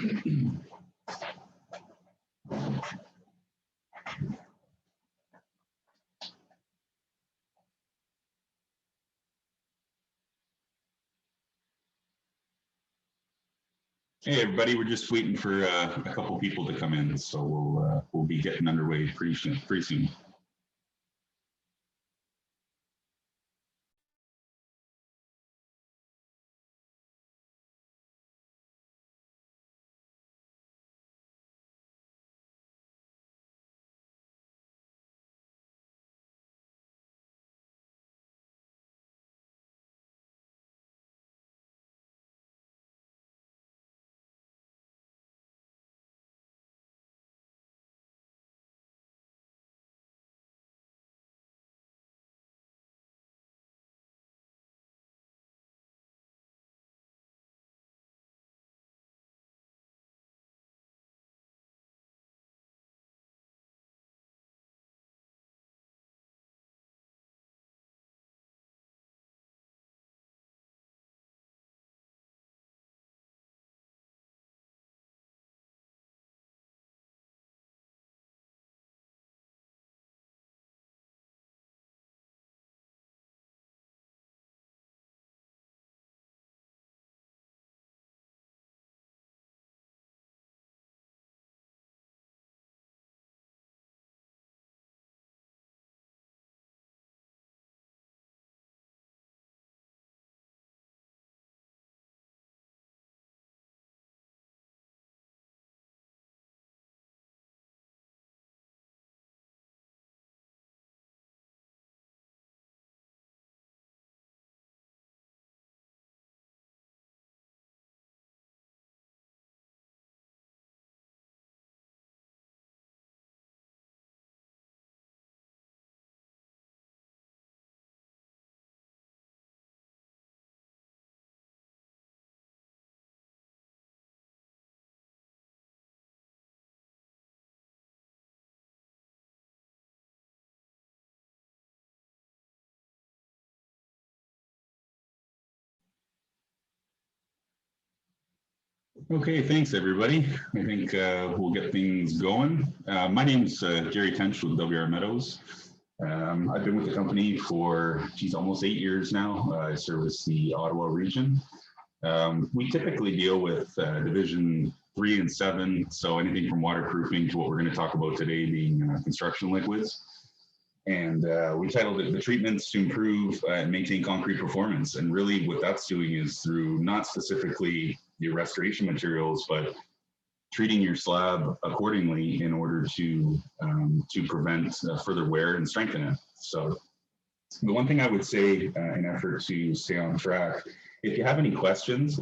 Hey everybody, we're just waiting for a couple people to come in, so we'll be getting underway pretty soon. Okay, thanks everybody. I think we'll get things going. My name is Jerry Tench with WR Meadows. I've been with the company for, almost 8 years now. I service the Ottawa region. We typically deal with Division 3 and 7, so anything from waterproofing to what we're going to talk about today being construction liquids. And we titled it The Treatments to Improve and Maintain Concrete Performance. And really what that's doing is through not specifically your restoration materials, but treating your slab accordingly in order to prevent further wear and strengthen it. So the one thing I would say in an effort to stay on track, if you have any questions,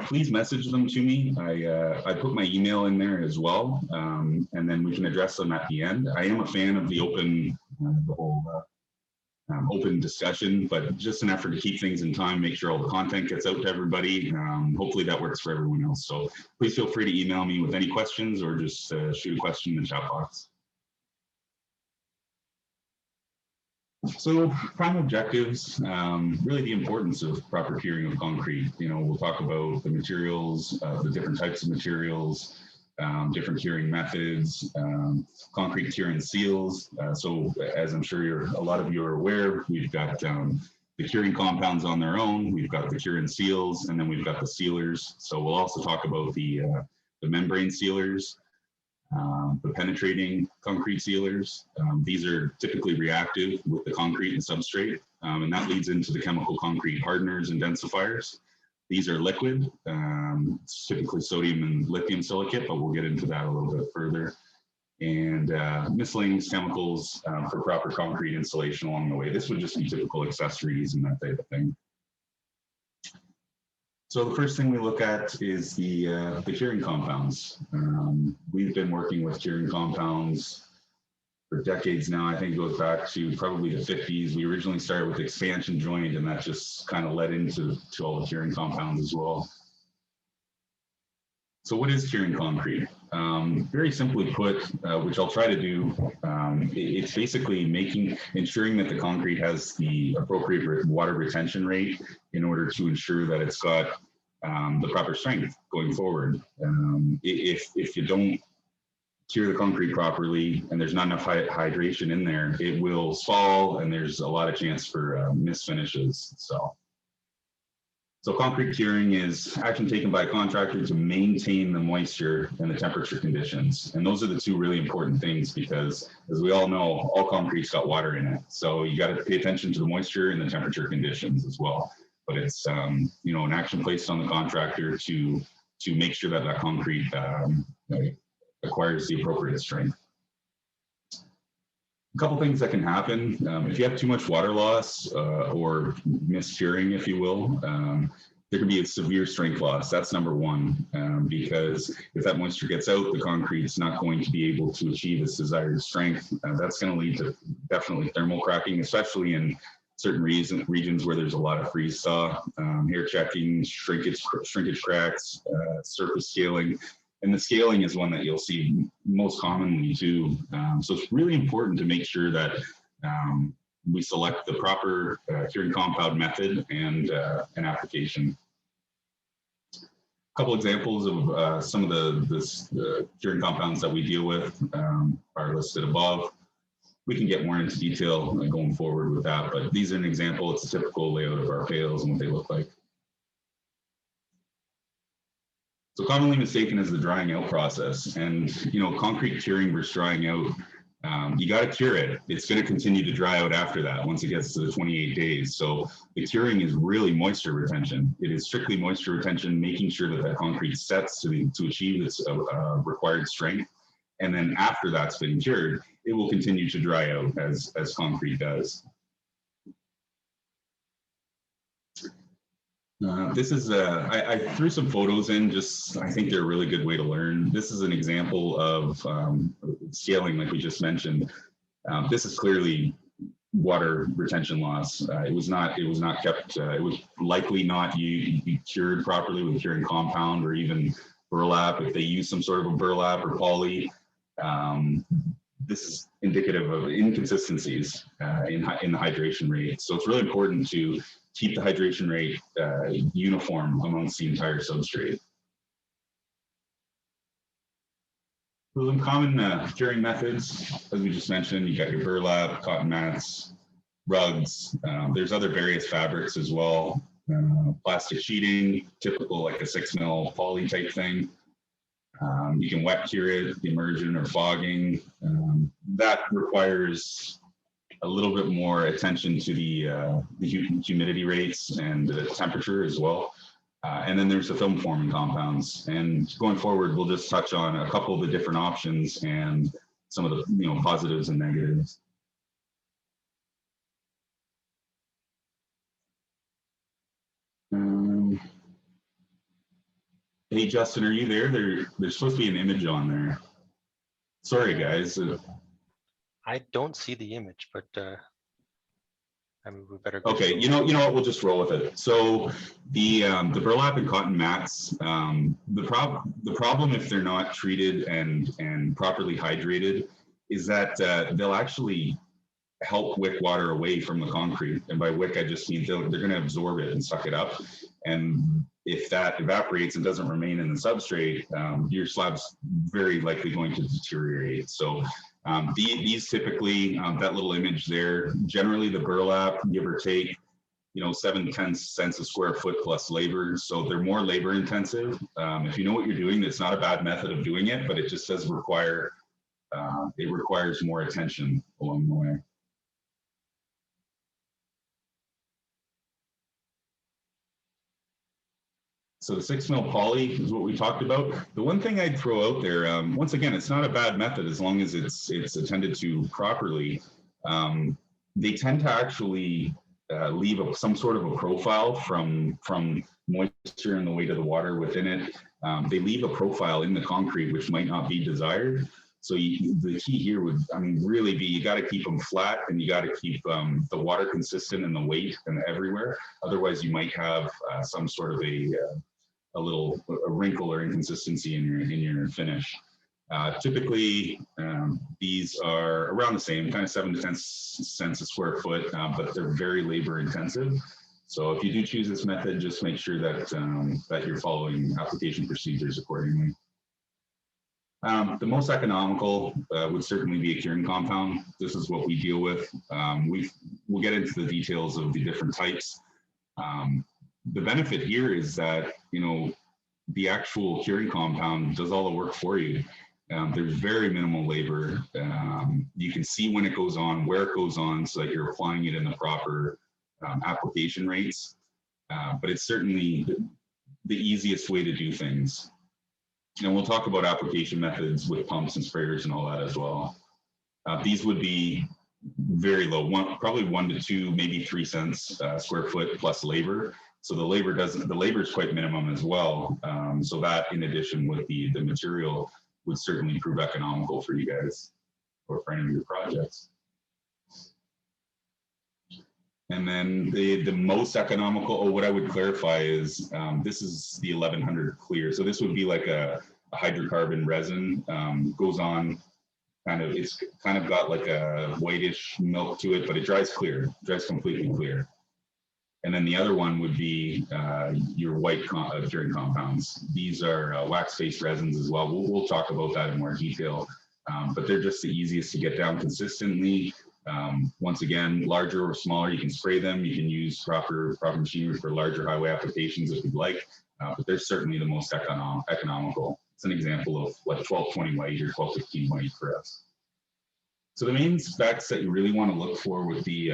please message them to me. I put my email in there as well, and then we can address them at the end. I am a fan of the open, open discussion, but just an effort to keep things in time, make sure all the content gets out to everybody. Hopefully that works for everyone else. So please feel free to email me with any questions or just shoot a question in the chat box. So prime objectives, really the importance of proper curing of concrete. You know, we'll talk about the materials, the different types of materials, different curing methods, concrete cure and seals. So as I'm sure a lot of you are aware, we've got the curing compounds on their own, we've got the cure and seals, and then we've got the sealers. So we'll also talk about the membrane sealers, the penetrating concrete sealers. These are typically reactive with the concrete and substrate, and that leads into the chemical concrete hardeners and densifiers. These are liquid, typically sodium and lithium silicate, but we'll get into that a little bit further. And miscellaneous chemicals for proper concrete installation along the way. This would just be typical accessories and that type of thing. So the first thing we look at is the curing compounds. We've been working with curing compounds for decades now. I think it goes back to probably the 50s. We originally started with expansion joint, and that just kind of led into all the curing compounds as well. So what is curing concrete? Very simply put, which I'll try to do, it's basically ensuring that the concrete has the appropriate water retention rate in order to ensure that it's got the proper strength going forward. If you don't cure the concrete properly and there's not enough hydration in there, it will fall and there's a lot of chance for misfinishes. So concrete curing is action taken by a contractor to maintain the moisture and the temperature conditions. And those are the two really important things because, as we all know, all concrete's got water in it. So you got to pay attention to the moisture and the temperature conditions as well. But it's an action placed on the contractor to make sure that concrete acquires the appropriate strength. A couple things that can happen if you have too much water loss or miscuring, if you will. There can be a severe strength loss. That's number one, because if that moisture gets out, the concrete's not going to be able to achieve its desired strength. That's going to lead to definitely thermal cracking, especially in certain regions where there's a lot of freeze thaw, hair checking, shrinkage cracks, surface scaling. And the scaling is one that you'll see most commonly too. So it's really important to make sure that we select the proper curing compound method and application. A couple examples of some of the curing compounds that we deal with are listed above. We can get more into detail going forward with that, but these are an example. It's a typical layout of our pails and what they look like. So commonly mistaken is the drying out process, and concrete curing versus drying out. You got to cure it. It's going to continue to dry out after that once it gets to the 28 days. So the curing is really moisture retention. It is strictly moisture retention, making sure that concrete sets to achieve its required strength. And then after that's been cured, it will continue to dry out as concrete does. This is, I threw some photos in, I think they're a really good way to learn. This is an example of scaling, like we just mentioned. This is clearly water retention loss. It was not kept, it was likely not cured properly with curing compound or even burlap. If they use some sort of a burlap or poly, this is indicative of inconsistencies in the hydration rate. So it's really important to keep the hydration rate uniform amongst the entire substrate. Some common curing methods, as we just mentioned, you got your burlap, cotton mats, rugs. There's other various fabrics as well. Plastic sheeting, typical like a 6 mil poly type thing. You can wet cure it, immersion or fogging. That requires a little bit more attention to the humidity rates and the temperature as well. And then there's the film forming compounds. And going forward, we'll just touch on a couple of the different options and some of the positives and negatives. Hey, Justin, are you there? There's supposed to be an image on there. Sorry, guys. I don't see the image, but I mean, we better go. Okay, you know what? We'll just roll with it. So the burlap and cotton mats, the problem if they're not treated and properly hydrated is that they'll actually help wick water away from the concrete. And by wick, I just mean they're going to absorb it and suck it up. And if that evaporates and doesn't remain in the substrate, your slab's very likely going to deteriorate. So these typically, that little image there, generally the burlap, give or take, 7 to 10 cents a square foot plus labor. So they're more labor intensive. If you know what you're doing, it's not a bad method of doing it, but it just does require, it requires more attention along the way. So the 6 mil poly is what we talked about. The one thing I'd throw out there, once again, it's not a bad method as long as it's attended to properly. They tend to actually leave some sort of a profile from moisture and the weight of the water within it. They leave a profile in the concrete which might not be desired. So the key here would, really be you got to keep them flat and you got to keep the water consistent in the weight and everywhere. Otherwise, you might have some sort of a wrinkle or inconsistency in your finish. Typically, these are around the same, kind of 7 to 10 cents a square foot, but they're very labor intensive. So if you do choose this method, just make sure that, that you're following application procedures accordingly. The most economical would certainly be a curing compound. This is what we deal with. We'll get into the details of the different types. The benefit here is that, you know, the actual curing compound does all the work for you. There's very minimal labor. You can see when it goes on, where it goes on, so that you're applying it in the proper application rates. But it's certainly the easiest way to do things. And we'll talk about application methods with pumps and sprayers and all that as well. These would be very low, probably 1 to 2, maybe 3 cents square foot plus labor. So the labor is quite minimum as well. So that, in addition with the material, would certainly prove economical for you guys or for any of your projects. And then the most economical, what I would clarify is this is the 1100 clear. So this would be like a hydrocarbon resin, goes on it's kind of got like a whitish milk to it, but it dries clear, dries completely clear. And then the other one would be your white curing compounds. These are wax-based resins as well. We'll talk about that in more detail, but they're just the easiest to get down consistently. Once again, larger or smaller, you can spray them. You can use proper machinery for larger highway applications if you'd like, but they're certainly the most economical. It's an example of like 1220 white or 1215 white for us. So the main specs that you really want to look for with the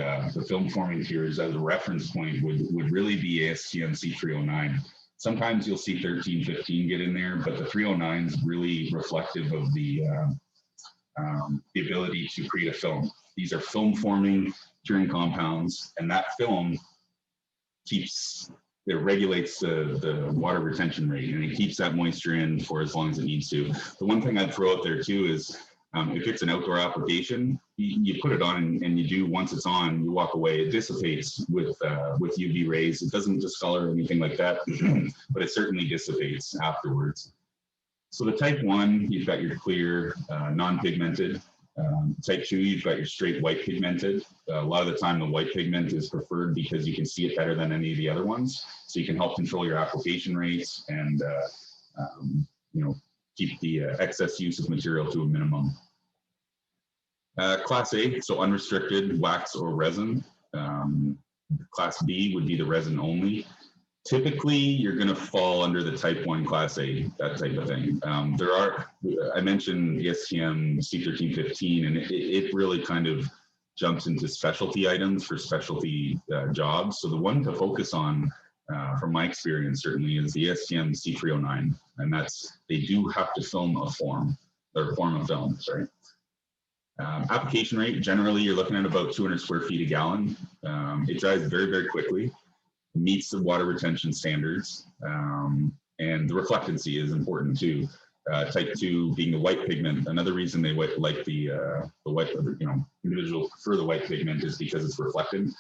film forming cures as a reference point would really be ASTM C309. Sometimes you'll see 1315 get in there, but the 309 is really reflective of the ability to create a film. These are film forming curing compounds, and that film regulates the water retention rate, and it keeps that moisture in for as long as it needs to. The one thing I'd throw out there too is if it's an outdoor application, you put it on and you do, once it's on, you walk away. It dissipates with UV rays. It doesn't discolor or anything like that, but it certainly dissipates afterwards. So the type 1, you've got your clear, non-pigmented. Type 2, you've got your straight white pigmented. A lot of the time the white pigment is preferred because you can see it better than any of the other ones. So you can help control your application rates and you know, keep the excess use of material to a minimum. Class A, so unrestricted wax or resin. Class B would be the resin only. Typically, you're going to fall under the type 1 class A, that type of thing. I mentioned ASTM C1315, and it really kind of jumps into specialty items for specialty jobs. So the one to focus on, from my experience, certainly is the ASTM C309, and they do have to film a form, or form a film, sorry. Application rate, generally, you're looking at about 200 square feet a gallon. It dries very, very quickly, meets the water retention standards, and the reflectancy is important too. Type 2 being the white pigment. Another reason they like the white, individuals prefer the white pigment is because it's reflected.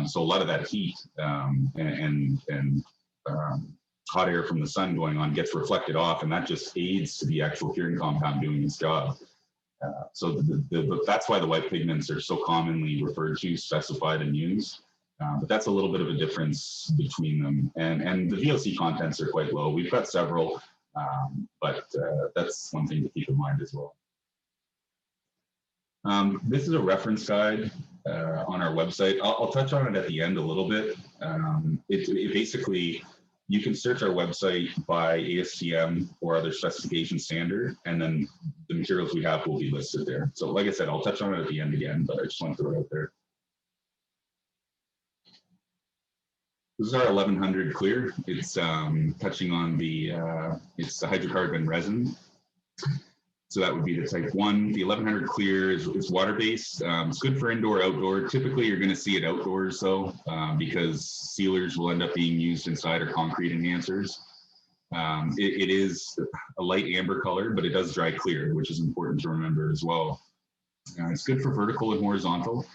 So a lot of that heat and hot air from the sun going on gets reflected off, and that just aids to the actual curing compound doing its job. So that's why the white pigments are so commonly referred to, specified, and used. But that's a little bit of a difference between them. And the VOC contents are quite low. We've got several, but that's one thing to keep in mind as well. This is a reference guide on our website. I'll touch on it at the end a little bit. It basically, you can search our website by ASTM or other specification standard, and then the materials we have will be listed there. So like I said, I'll touch on it at the end again, but I just want to throw it out there. This is our 1100 clear. It's touching on it's the hydrocarbon resin. So that would be the type 1. The 1100 clear is water-based. It's good for indoor, outdoor. Typically, you're going to see it outdoors, though, because sealers will end up being used inside, or concrete enhancers. It is a light amber color, but it does dry clear, which is important to remember as well. It's good for vertical and horizontal.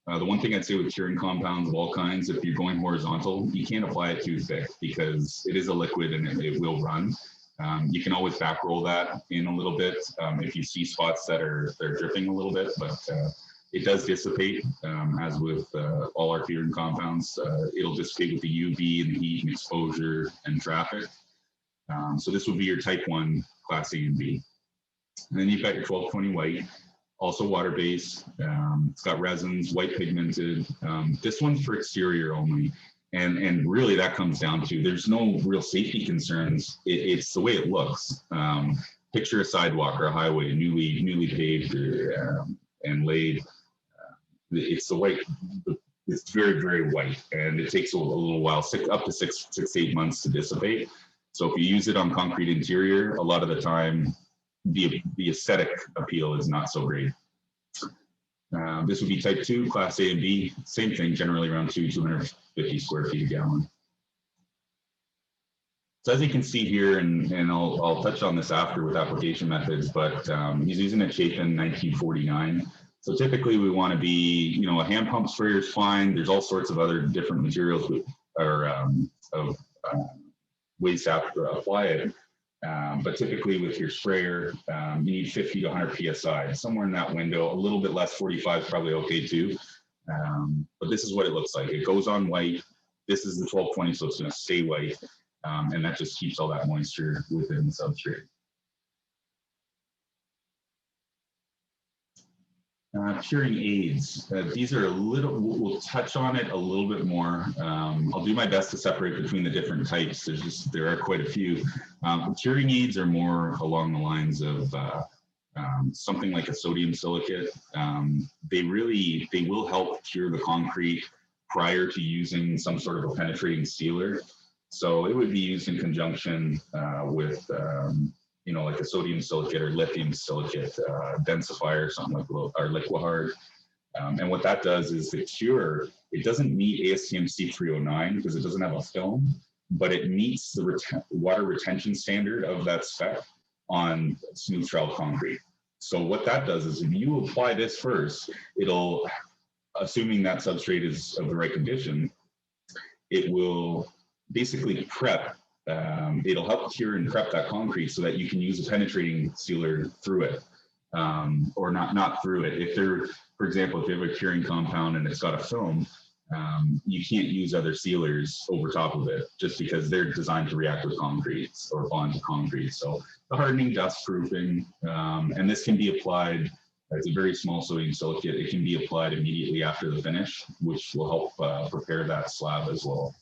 The one thing I'd say with curing compounds of all kinds, if you're going horizontal, you can't apply it too thick because it is a liquid and it will run. You can always back roll that in a little bit if you see spots that are dripping a little bit, but It does dissipate, as with all our curing compounds. It'll dissipate with the UV and the heat and exposure and traffic. So this would be your type 1 class A and B. And then you've got your 1220 white, also water-based. It's got resins, white pigmented. This one's for exterior only. And really that comes down to, there's no real safety concerns. It's the way it looks. Picture a sidewalk or a highway, newly paved and laid. It's the white, it's very, very white, and it takes a little while, up to six to 8 months to dissipate. So if you use it on concrete interior, a lot of the time, the aesthetic appeal is not so great. This would be type 2, class A and B, same thing, generally around 250 square feet a gallon. So as you can see here, and I'll touch on this after with application methods, but he's using a Chapin 1949. So typically we want to be, you know, a hand pump sprayer is fine. There's all sorts of other different materials ways to apply it. But typically with your sprayer, you need 50 to 100 PSI, somewhere in that window. A little bit less, 45 is probably okay too. But this is what it looks like. It goes on white. This is the 1220, so it's going to stay white. And that just keeps all that moisture within the substrate. Curing aids. These are a little, we'll touch on it a little bit more. I'll do my best to separate between the different types. There are quite a few. Curing aids are more along the lines of something like a sodium silicate. They will help cure the concrete prior to using some sort of a penetrating sealer. So it would be used in conjunction with you know, like a sodium silicate or lithium silicate densifier, something like our Liquihard. And what that does is the cure, it doesn't meet ASTM C309 because it doesn't have a film, but it meets the water retention standard of that spec on smooth trowel concrete. So what that does is if you apply this first, it'll, assuming that substrate is of the right condition, it will basically prep. It'll help cure and prep that concrete so that you can use a penetrating sealer through it, or not through it. If they're, for example, if you have a curing compound and it's got a film, you can't use other sealers over top of it just because they're designed to react with concrete or bond to concrete. So the hardening, dust proofing, and this can be applied. It's a very small sodium silicate. It can be applied immediately after the finish, which will help prepare that slab as well.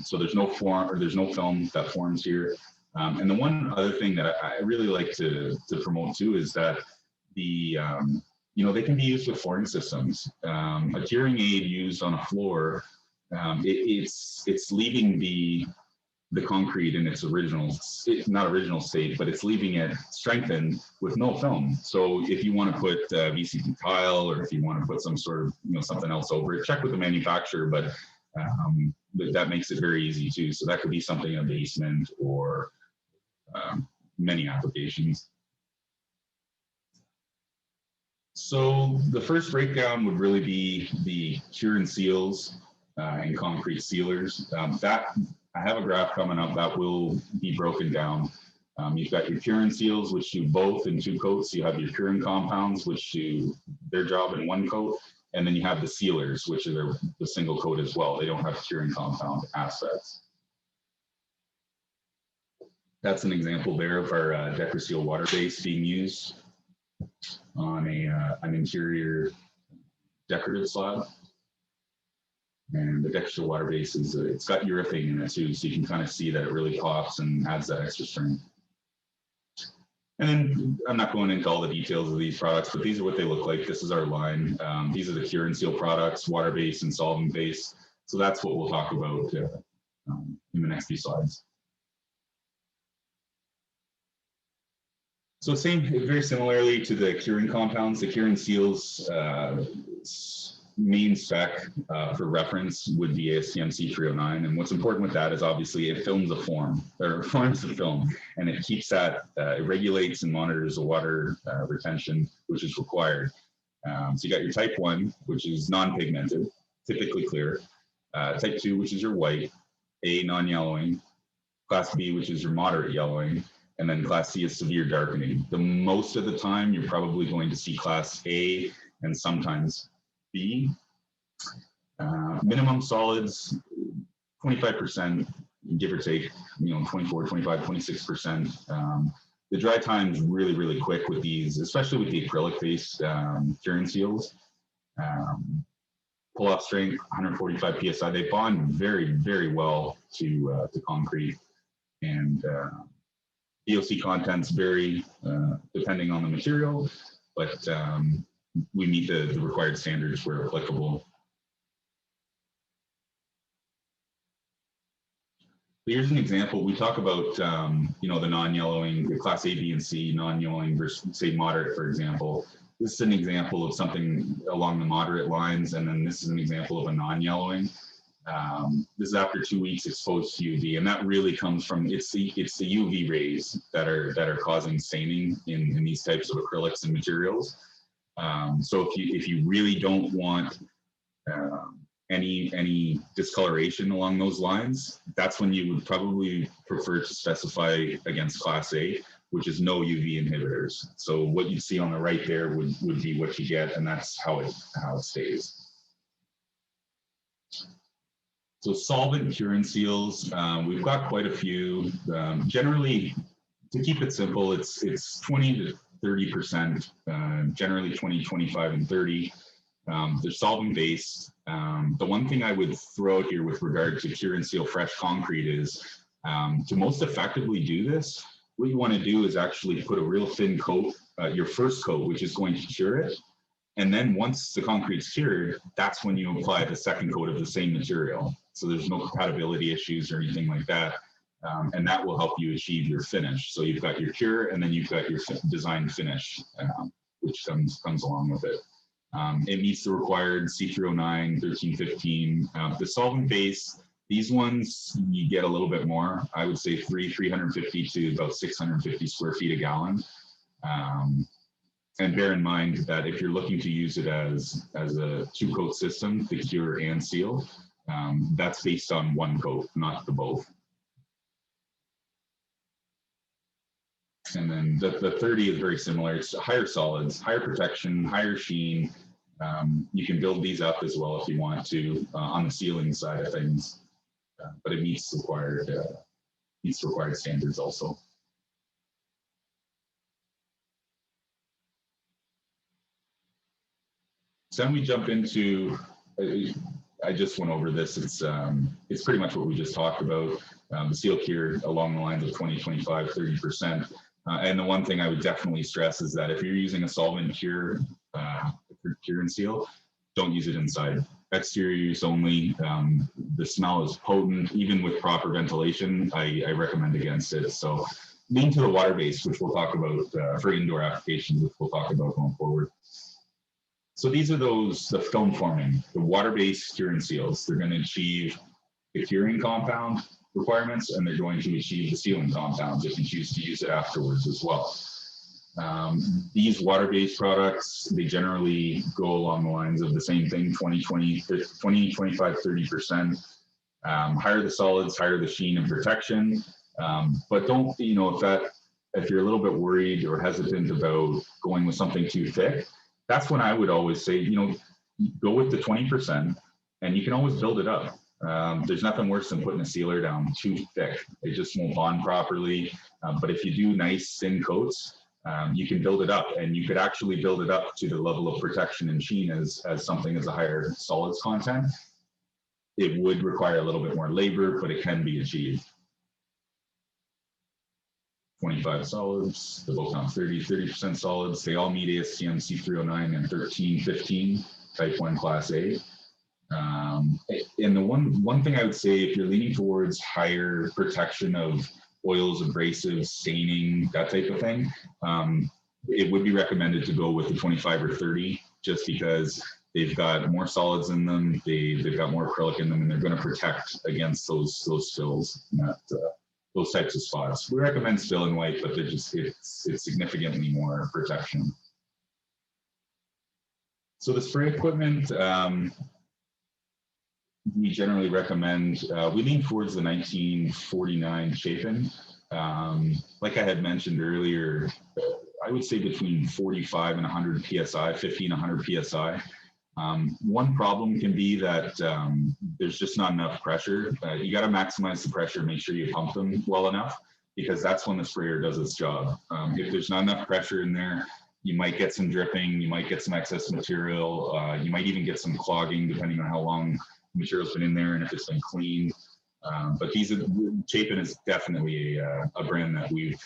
So there's no film that forms here. And the one other thing that I really like to promote too is that you know, they can be used with flooring systems. A curing aid used on a floor, it's leaving the concrete in its not original state, but it's leaving it strengthened with no film. So if you want to put VCP tile, or if you want to put some sort of, you know, something else over it, check with the manufacturer, but that makes it very easy too. So that could be something in a basement or many applications. So the first breakdown would really be the cure and seals and concrete sealers. That I have a graph coming up that will be broken down. You've got your cure and seals, which do both in 2 coats. You have your curing compounds, which do their job in 1 coat. And then you have the sealers, which are the single coat as well. They don't have curing compound aspects. That's an example there of our DecoSeal water base being used on an interior decorative slab. And the DecoSeal water base it's got urethane in it too, so you can kind of see that it really pops and adds that extra strength. And then I'm not going into all the details of these products, but these are what they look like. This is our line. These are the cure and seal products, water-based and solvent-based. So that's what we'll talk about in the next few slides. So very similarly to the curing compounds, the cure and seals main spec for reference would be ASTM C309. And what's important with that is obviously it forms the film, and it keeps that, it regulates and monitors the water retention, which is required. So you got your type 1, which is non-pigmented, typically clear. Type 2, which is your white. A, non-yellowing. Class B, which is your moderate yellowing. And then class C is severe darkening. The most of the time, you're probably going to see class A and sometimes B. Minimum solids, 25%, give or take, 24, 25, 26%. The dry time's really, really quick with these, especially with the acrylic-based curing seals. Pull-off strength, 145 psi. They bond very, very well to concrete, and VOC contents vary depending on the material, but we meet the required standards where applicable. Here's an example. We talk about the non-yellowing, the class A, B, and C non-yellowing versus, say, moderate, for example. This is an example of something along the moderate lines, and then this is an example of a non-yellowing. This is after 2 weeks exposed to UV, and that really comes from it's the UV rays that are causing staining in these types of acrylics and materials. So if you really don't want any discoloration along those lines, that's when you would probably prefer to specify against class A, which is no UV inhibitors. So what you see on the right there would be what you get, and that's how it stays. So solvent curing seals, we've got quite a few. Generally, to keep it simple, it's 20 to 30%, generally 20, 25, and 30. They're solvent based. The one thing I would throw out here with regard to cure and seal fresh concrete is to most effectively do this, what you want to do is actually put a real thin coat, your first coat, which is going to cure it. And then once the concrete's cured, that's when you apply the second coat of the same material. So there's no compatibility issues or anything like that. And that will help you achieve your finish. So you've got your cure, and then you've got your design finish, which comes along with it. It meets the required C309, 1315. The solvent base, these ones, you get a little bit more. I would say 350 to about 650 square feet a gallon. And bear in mind that if you're looking to use it as a two-coat system, the cure and seal, that's based on one coat, not the both. And then the 30 is very similar. It's higher solids, higher protection, higher sheen. You can build these up as well if you want to on the sealing side of things, but it meets required standards also. So then we jump into, I just went over this. It's pretty much what we just talked about. The seal cure along the lines of 20, 25, 30%. And the one thing I would definitely stress is that if you're using a solvent cure and seal, don't use it inside. Exterior use only. The smell is potent. Even with proper ventilation, I recommend against it. So lean to the water base, which we'll talk about for indoor applications, which we'll talk about going forward. So these are the film forming, the water-based curing seals. They're going to achieve the curing compound requirements, and they're going to achieve the sealing compounds if you choose to use it afterwards as well. These water-based products, they generally go along the lines of the same thing, 20, 25, 30%. Higher the solids, higher the sheen and protection. But don't, if you're a little bit worried or hesitant about going with something too thick, that's when I would always say, go with the 20%, and you can always build it up. There's nothing worse than putting a sealer down too thick. It just won't bond properly. But if you do nice thin coats, you can build it up, and you could actually build it up to the level of protection and sheen as something as a higher solids content. It would require a little bit more labor, but it can be achieved. 25 solids, the Bocom 30% solids. They all meet ASTM C309 and 1315, type 1 class A. And the one thing I would say, if you're leaning towards higher protection of oils, abrasives, staining, that type of thing, it would be recommended to go with the 25 or 30, just because they've got more solids in them, they've got more acrylic in them, and they're going to protect against those spills, those types of spots. We recommend still in white, but it's significantly more protection. So the spray equipment, we generally recommend, we lean towards the 1949 Chapin. Like I had mentioned earlier, I would say between 45 and 100 psi, 50 and 100 psi. One problem can be that there's just not enough pressure. You got to maximize the pressure, make sure you pump them well enough, because that's when the sprayer does its job. If there's not enough pressure in there, you might get some dripping, you might get some excess material, you might even get some clogging depending on how long the material's been in there and if it's been cleaned. But Chapin is definitely a brand that we've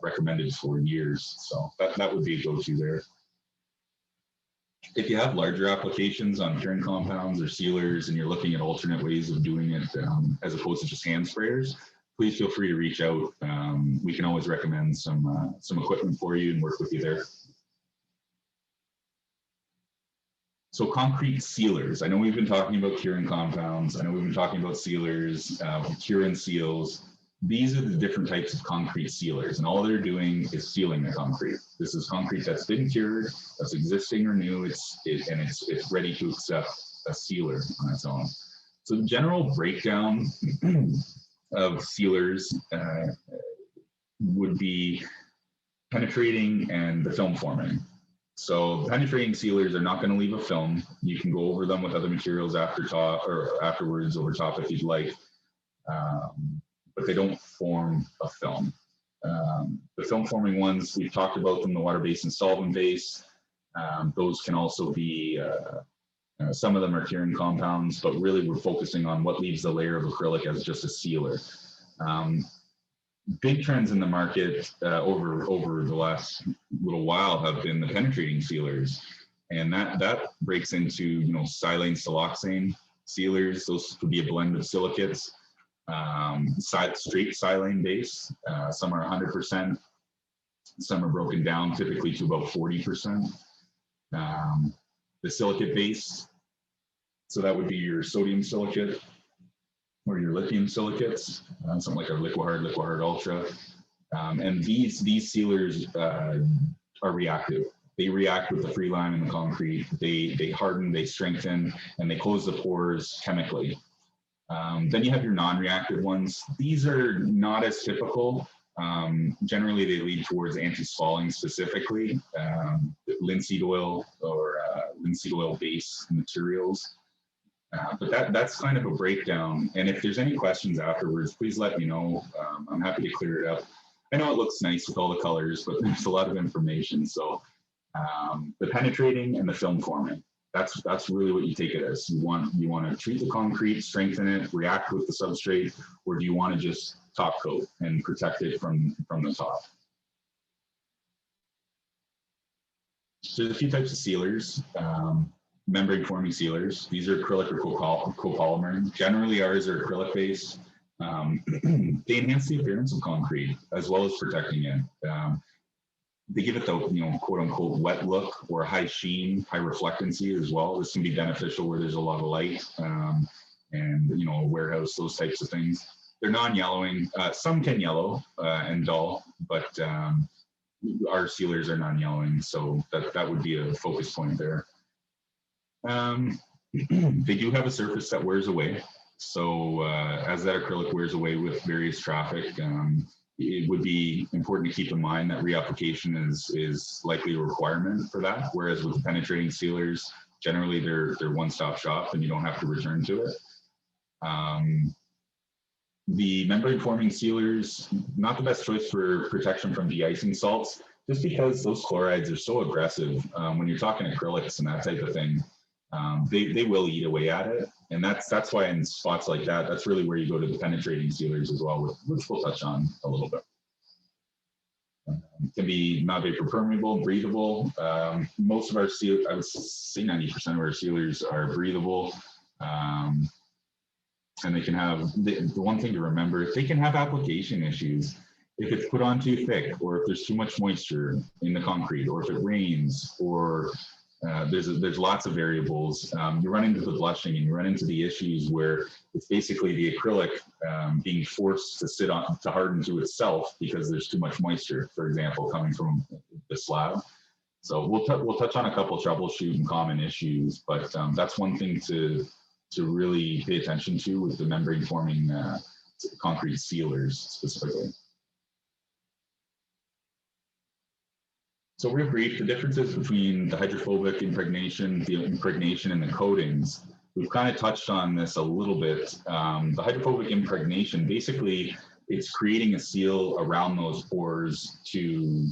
recommended for years. So that would be a go-to there. If you have larger applications on curing compounds or sealers and you're looking at alternate ways of doing it as opposed to just hand sprayers, please feel free to reach out. We can always recommend some equipment for you and work with you there. So concrete sealers. I know we've been talking about curing compounds. I know we've been talking about sealers, cure and seals. These are the different types of concrete sealers, and all they're doing is sealing the concrete. This is concrete that's been cured, that's existing or new, it's ready to accept a sealer on its own. So the general breakdown of sealers would be penetrating and the film forming. So penetrating sealers are not going to leave a film. You can go over them with other materials afterwards over top if you'd like. But they don't form a film. The film forming ones, we've talked about them, the water-based and solvent-based. Those can also be, some of them are curing compounds, but really we're focusing on what leaves the layer of acrylic as just a sealer. Big trends in the market over the last little while have been the penetrating sealers. And that breaks into, silane, siloxane sealers. Those could be a blend of silicates. Straight silane base. Some are 100%. Some are broken down typically to about 40%. The silicate base, so that would be your sodium silicate or your lithium silicates, something like a Liquihard Ultra. And these sealers are reactive. They react with the free lime in the concrete. They harden, they strengthen, and they close the pores chemically. Then you have your non-reactive ones. These are not as typical. Generally, they lead towards anti-spalling specifically, linseed oil or linseed oil base materials. But that's kind of a breakdown. And if there's any questions afterwards, please let me know. I'm happy to clear it up. I know it looks nice with all the colors, but there's a lot of information. So the penetrating and the film forming. That's really what you take it as. You want to treat the concrete, strengthen it, react with the substrate, or do you want to just top coat and protect it from the top? So there's a few types of sealers. Membrane forming sealers. These are acrylic or copolymer. Generally ours are acrylic based. They enhance the appearance of concrete as well as protecting it. They give it the quote unquote wet look or high sheen, high reflectancy as well. This can be beneficial where there's a lot of light and a warehouse, those types of things. They're non-yellowing. Some can yellow and dull, but our sealers are non-yellowing, so that would be a focus point there. They do have a surface that wears away. So as that acrylic wears away with various traffic, it would be important to keep in mind that reapplication is likely a requirement for that. Whereas with the penetrating sealers, generally they're one-stop shop and you don't have to return to it. The membrane forming sealers, not the best choice for protection from de-icing salts, just because those chlorides are so aggressive. When you're talking acrylics and that type of thing, they will eat away at it. And that's why in spots like that, that's really where you go to the penetrating sealers as well, which we'll touch on a little bit. Can be not vapor permeable, breathable. Most of our sealers, I would say 90% of our sealers are breathable. And they can have, the one thing to remember, they can have application issues. If it's put on too thick, or if there's too much moisture in the concrete, or if it rains, or there's lots of variables. You run into the blushing and you run into the issues where it's basically the acrylic being forced to harden to itself because there's too much moisture, for example, coming from the slab. So we'll touch on a couple troubleshooting common issues, but that's one thing to really pay attention to with the membrane forming concrete sealers specifically. So real brief, the differences between the hydrophobic impregnation, and the coatings. We've kind of touched on this a little bit. The hydrophobic impregnation, basically, it's creating a seal around those pores to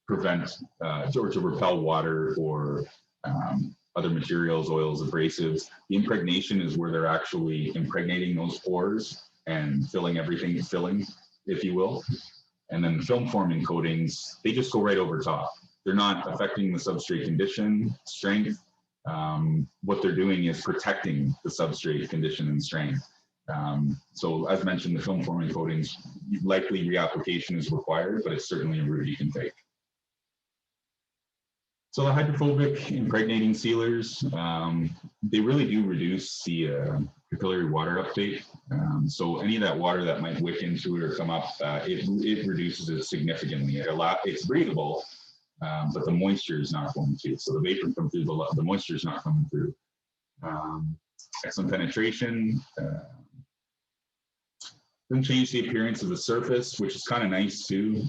prevent or to repel water or other materials, oils, abrasives. The impregnation is where they're actually impregnating those pores and filling everything, if you will. And then the film forming coatings, they just go right over top. They're not affecting the substrate condition, strength. What they're doing is protecting the substrate condition and strength. So as mentioned, the film forming coatings, likely reapplication is required, but it's certainly a route you can take. So the hydrophobic impregnating sealers, they really do reduce the capillary water uptake. So any of that water that might wick into it or come up, it reduces it significantly. It's breathable, but the moisture is not going to. So the vapor comes through, the moisture is not coming through. Excellent penetration. Doesn't change the appearance of the surface, which is kind of nice too.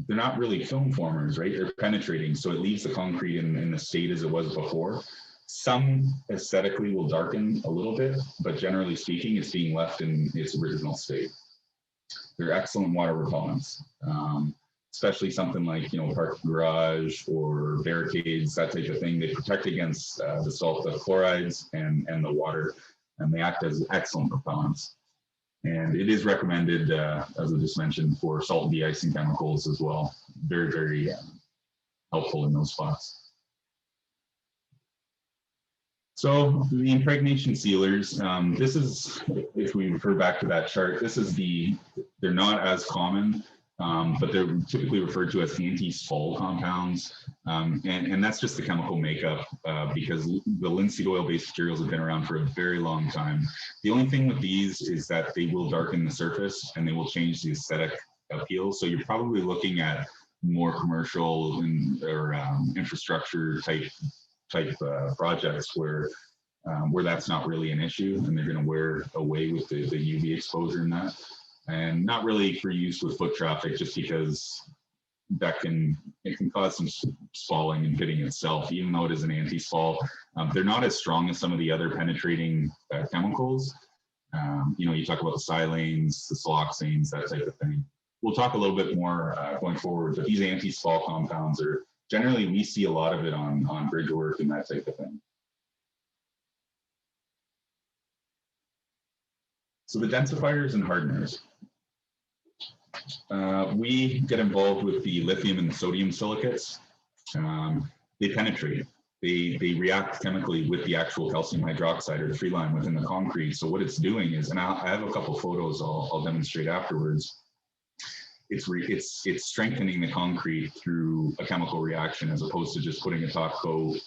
They're not really film formers, right? They're penetrating, so it leaves the concrete in the state as it was before. Some aesthetically will darken a little bit, but generally speaking, it's being left in its original state. They're excellent water repellents, especially something like, parking garage or barricades, that type of thing. They protect against the salt, the chlorides, and the water, and they act as excellent repellents. And it is recommended, as I just mentioned, for salt de-icing chemicals as well. Very, very helpful in those spots. So the impregnation sealers, this is, if we refer back to that chart, they're not as common, but they're typically referred to as anti-spall compounds. And that's just the chemical makeup because the linseed oil-based materials have been around for a very long time. The only thing with these is that they will darken the surface and they will change the aesthetic appeal. So you're probably looking at more commercial or infrastructure type projects where that's not really an issue, and they're going to wear away with the UV exposure in that. And not really for use with foot traffic, just because it can cause some spalling and pitting itself, even though it is an anti-spall. They're not as strong as some of the other penetrating chemicals. You talk about the silanes, the siloxanes, that type of thing. We'll talk a little bit more going forward, but these anti-spall compounds are generally, we see a lot of it on bridge work and that type of thing. So the densifiers and hardeners. We get involved with the lithium and the sodium silicates. They penetrate. They react chemically with the actual calcium hydroxide or freeline within the concrete. So what it's doing is, and I have a couple of photos I'll demonstrate afterwards. It's strengthening the concrete through a chemical reaction as opposed to just putting a top coat.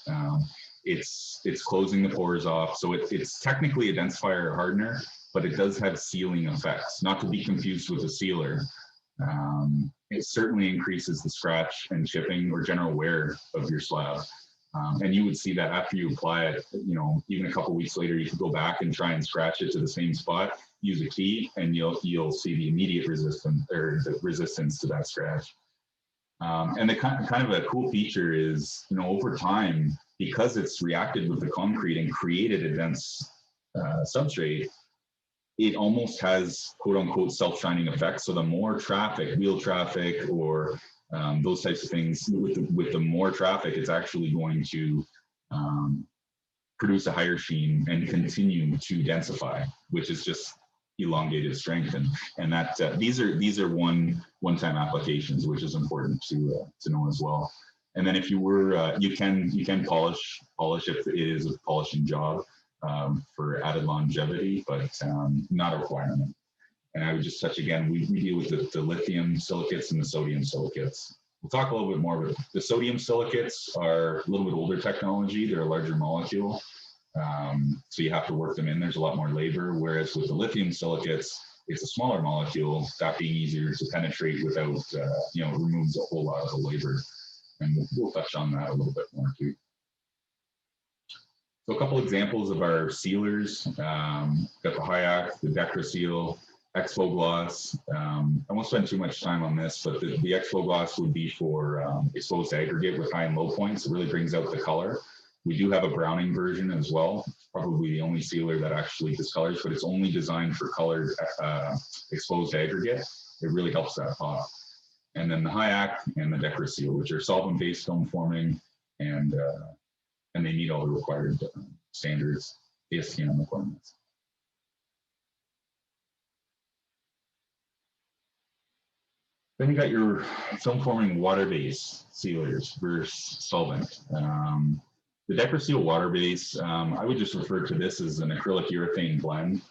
It's closing the pores off. So it's technically a densifier or hardener, but it does have sealing effects, not to be confused with a sealer. It certainly increases the scratch and chipping or general wear of your slab. And you would see that after you apply it, even a couple weeks later, you could go back and try and scratch it to the same spot, use a key, and you'll see the immediate resistance or the resistance to that scratch. And the kind of a cool feature is, over time, because it's reacted with the concrete and created a dense substrate, it almost has quote unquote self-shining effects. So the more traffic, wheel traffic, or those types of things, with the more traffic, it's actually going to produce a higher sheen and continue to densify, which is just elongated strength. And that these are one-time applications, which is important to know as well. And then if you were, you can polish if it is a polishing job. For added longevity, but not a requirement. And I would just touch again, we deal with the lithium silicates and the sodium silicates. We'll talk a little bit more about the sodium silicates are a little bit older technology. They're a larger molecule. So you have to work them in. There's a lot more labor. Whereas with the lithium silicates, it's a smaller molecule, that being easier to penetrate without, removes a whole lot of the labor. And we'll touch on that a little bit more too. So a couple examples of our sealers, got the HIAC, the DECRA seal. Expo gloss. I won't spend too much time on this, but the Expo gloss would be for exposed aggregate with high and low points. It really brings out the color. We do have a browning version as well, probably the only sealer that actually discolors, but it's only designed for colored exposed aggregate. It really helps that pop. And then the High-Ac and the Div3 seal, which are solvent-based film forming, and they meet all the required standards, ASTM requirements. Then you got your film forming water-based sealers versus solvent. The Div3 seal water-based, I would just refer to this as an acrylic urethane blend.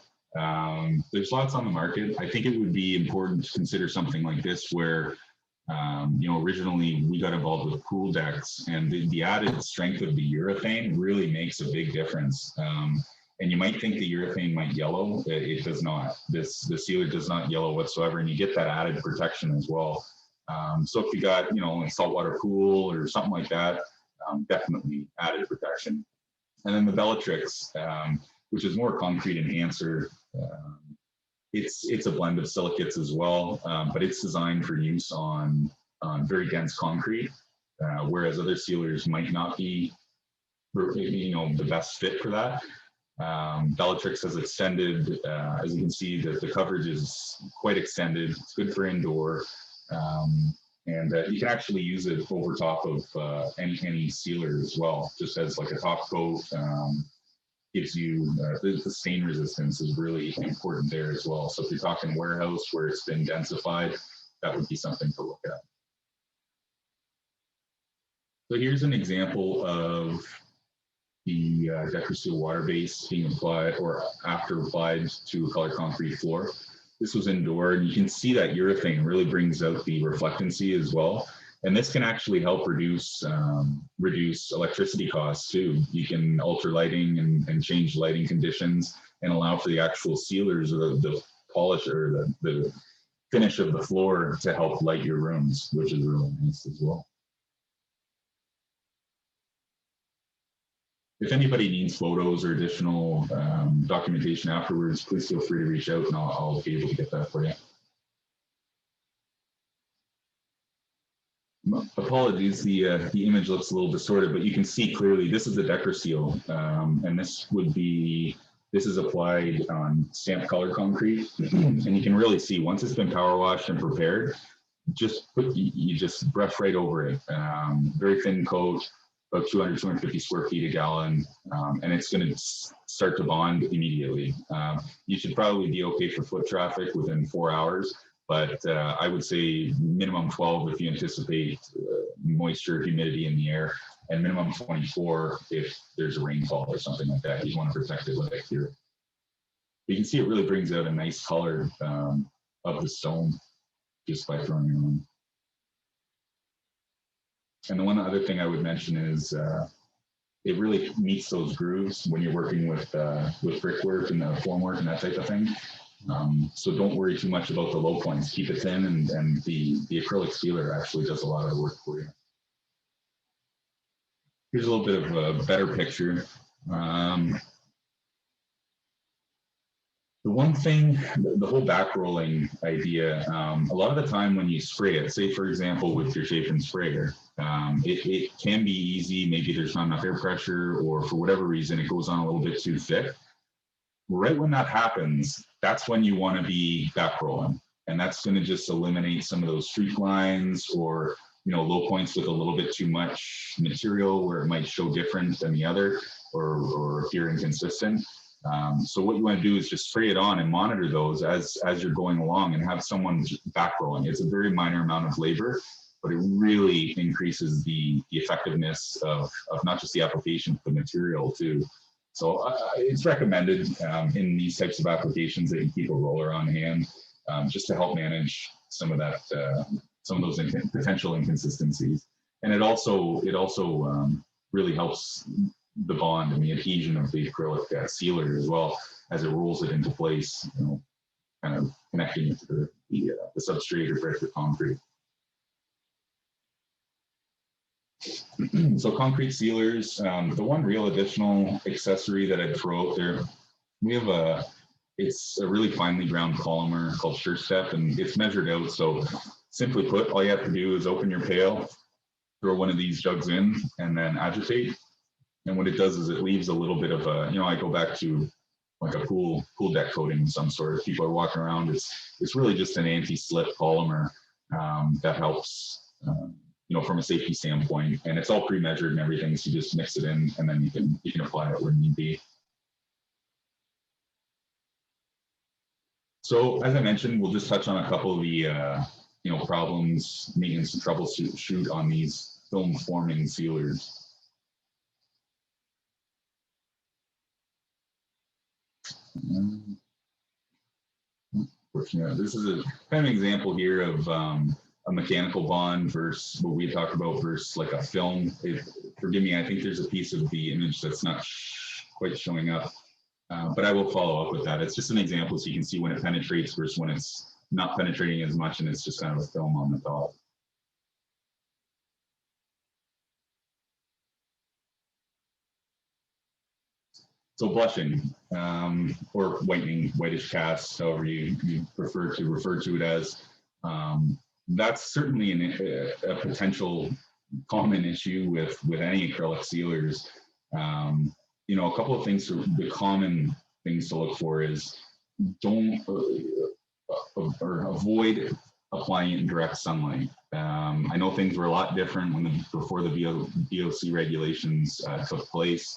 There's lots on the market. I think it would be important to consider something like this where originally we got involved with pool decks, and the added strength of the urethane really makes a big difference. And you might think the urethane might yellow. It does not. The sealer does not yellow whatsoever, and you get that added protection as well. So if you got, a saltwater pool or something like that, definitely added protection. And then the Bellatrix, which is more concrete enhancer. It's a blend of silicates as well, but it's designed for use on very dense concrete, whereas other sealers might not be, the best fit for that. Bellatrix has extended, as you can see, the coverage is quite extended. It's good for indoor, and you can actually use it over top of any sealer as well, just as like a top coat. Gives you the stain resistance is really important there as well. So if you're talking warehouse where it's been densified, that would be something to look at. So here's an example of the Div3 seal water base being applied or after applied to a colored concrete floor. This was indoor, and you can see that urethane really brings out the reflectancy as well. And this can actually help reduce electricity costs too. You can alter lighting and change lighting conditions and allow for the actual sealers or the polish or the finish of the floor to help light your rooms, which is really nice as well. If anybody needs photos or additional documentation afterwards, please feel free to reach out and I'll be able to get that for you. Apologies, the image looks a little distorted, but you can see clearly this is the Div3 seal, and this is applied on stamped colored concrete, and you can really see once it's been power washed and prepared, you just brush right over it. Very thin coat, about 250 square feet a gallon, and it's going to start to bond immediately. You should probably be okay for foot traffic within 4 hours. But I would say minimum 12 if you anticipate moisture, humidity in the air, and minimum 24 if there's a rainfall or something like that. You want to protect it with it here. You can see it really brings out a nice color of the stone just by throwing it on. And the one other thing I would mention is it really meets those grooves when you're working with brickwork and the formwork and that type of thing. So don't worry too much about the low points. Keep it thin, and the acrylic sealer actually does a lot of the work for you. Here's a little bit of a better picture. The one thing, the whole back rolling idea, a lot of the time when you spray it, say for example with your shape and sprayer, it can be easy. Maybe there's not enough air pressure, or for whatever reason it goes on a little bit too thick. Right when that happens, that's when you want to be back rolling, and that's going to just eliminate some of those streak lines or low points with a little bit too much material where it might show different than the other, or if you're inconsistent. So what you want to do is just spray it on and monitor those as you're going along, and have someone back rolling. It's a very minor amount of labor, but it really increases the effectiveness of not just the application, but the material too. So it's recommended in these types of applications that you keep a roller on hand, just to help manage some of that, some of those potential inconsistencies. And it also really helps the bond and the adhesion of the acrylic sealer as well, as it rolls it into place, kind of connecting it to the substrate or brick or concrete. So concrete sealers, the one real additional accessory that I'd throw out there, we have it's a really finely ground polymer called Sure Step, and it's measured out. So simply put, all you have to do is open your pail, throw one of these jugs in, and then agitate. And what it does is it leaves a little bit of a, I go back to like a pool deck coating of some sort. If people are walking around, it's really just an anti-slip polymer that helps, from a safety standpoint. And it's all pre-measured and everything, so you just mix it in, and then you can apply it where need be. So as I mentioned, we'll just touch on a couple of the problems, maintenance, and troubleshoot on these film forming sealers. This is a kind of example here of a mechanical bond versus what we talked about versus like a film. Forgive me, I think there's a piece of the image that's not quite showing up, but I will follow up with that. It's just an example so you can see when it penetrates versus when it's not penetrating as much and it's just kind of a film on the top. So blushing or whitening, whitish cast, however you prefer to refer to it as, that's certainly a potential common issue with any acrylic sealers. A couple of things, the common things to look for is don't or avoid applying it in direct sunlight. I know things were a lot different before the VOC regulations took place.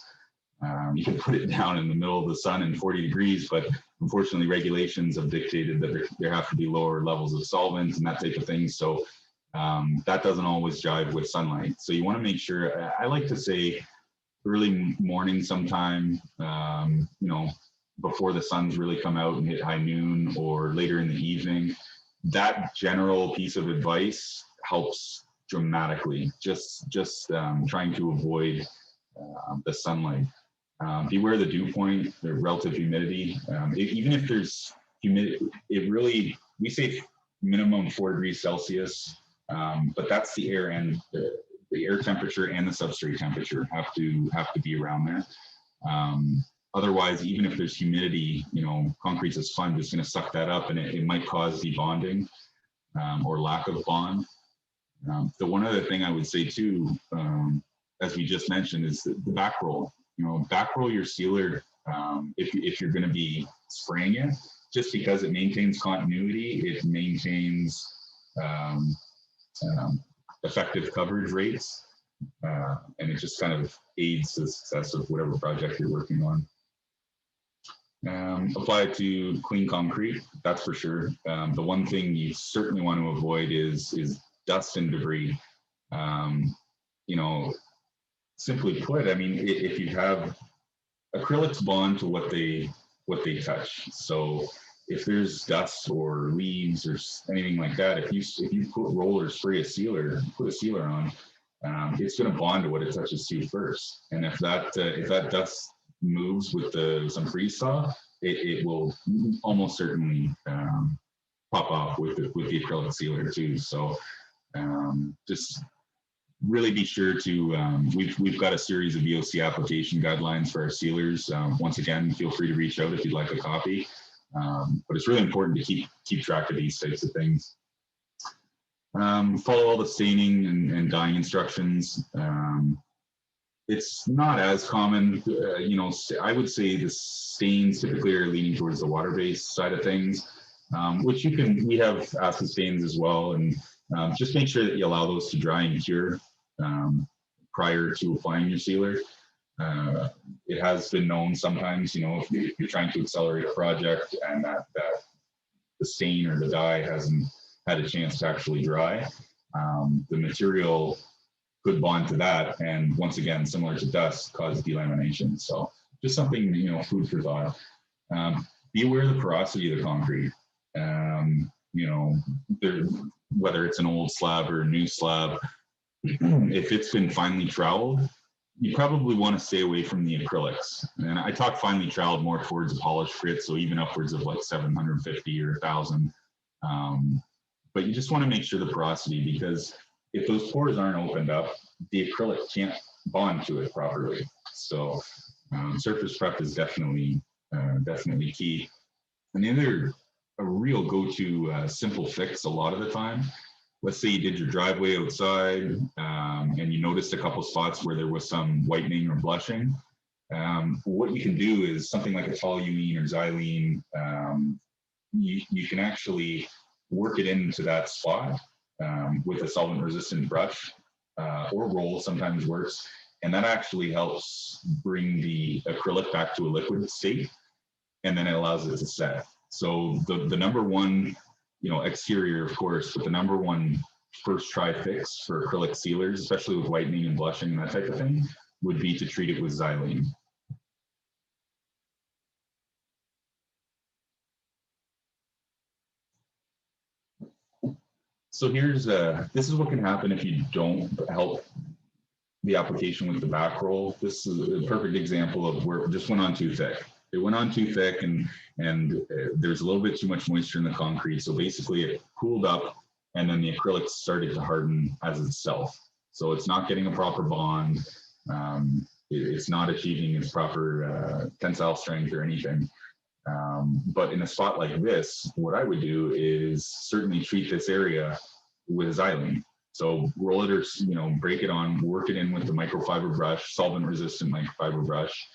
You can put it down in the middle of the sun in 40 degrees, but unfortunately regulations have dictated that there have to be lower levels of solvents and that type of thing. So that doesn't always jive with sunlight. So you want to make sure, I like to say early morning sometime, before the sun's really come out and hit high noon, or later in the evening. That general piece of advice helps dramatically, just trying to avoid the sunlight. Beware the dew point, the relative humidity. Even if there's humidity, we say minimum 4 degrees Celsius, but that's the air, and the air temperature and the substrate temperature have to be around there. Otherwise, even if there's humidity, concrete's a sponge, it's going to suck that up, and it might cause debonding or lack of bond. The one other thing I would say too, as we just mentioned, is the back roll. Back roll your sealer if you're going to be spraying it, just because it maintains continuity, it maintains effective coverage rates, and it just kind of aids the success of whatever project you're working on. Apply it to clean concrete, that's for sure. The one thing you certainly want to avoid is dust and debris. Simply put, I mean, if you have acrylics bond to what they touch. So if there's dust or leaves or anything like that, if you roll or spray a sealer, put a sealer on, it's going to bond to what it touches to first. And if that dust moves with some freeze thaw, it will almost certainly pop off with the acrylic sealer too. So just really be sure to, we've got a series of VOC application guidelines for our sealers. Once again, feel free to reach out if you'd like a copy. But it's really important to keep track of these types of things. Follow all the staining and dyeing instructions. It's not as common, I would say the stains typically are leaning towards the water-based side of things, which we have acid stains as well. And just make sure that you allow those to dry and cure prior to applying your sealer. It has been known sometimes, if you're trying to accelerate a project and that the stain or the dye hasn't had a chance to actually dry, the material could bond to that, and once again, similar to dust, cause delamination. So just something, food for thought. Be aware of the porosity of the concrete. Whether it's an old slab or a new slab, if it's been finely troweled, you probably want to stay away from the acrylics. And I talk finely troweled more towards a polished grit, so even upwards of like 750 or 1,000. But you just want to make sure the porosity, because if those pores aren't opened up, the acrylic can't bond to it properly. So surface prep is definitely key. And the other, a real go-to simple fix a lot of the time, let's say you did your driveway outside and you noticed a couple spots where there was some whitening or blushing. What you can do is something like a toluene or xylene. You can actually work it into that spot with a solvent-resistant brush or roll sometimes works, and that actually helps bring the acrylic back to a liquid state, and then it allows it to set. So the number one, exterior, of course, but the number one first try fix for acrylic sealers, especially with whitening and blushing and that type of thing, would be to treat it with xylene. So here's this is what can happen if you don't help the application with the back roll. This is a perfect example of where it just went on too thick. It went on too thick, and there's a little bit too much moisture in the concrete. So basically it cooled up, and then the acrylic started to harden as itself. So it's not getting a proper bond. It's not achieving its proper tensile strength or anything. But in a spot like this, what I would do is certainly treat this area with xylene. So roll it or break it on, work it in with the microfiber brush, solvent-resistant microfiber brush,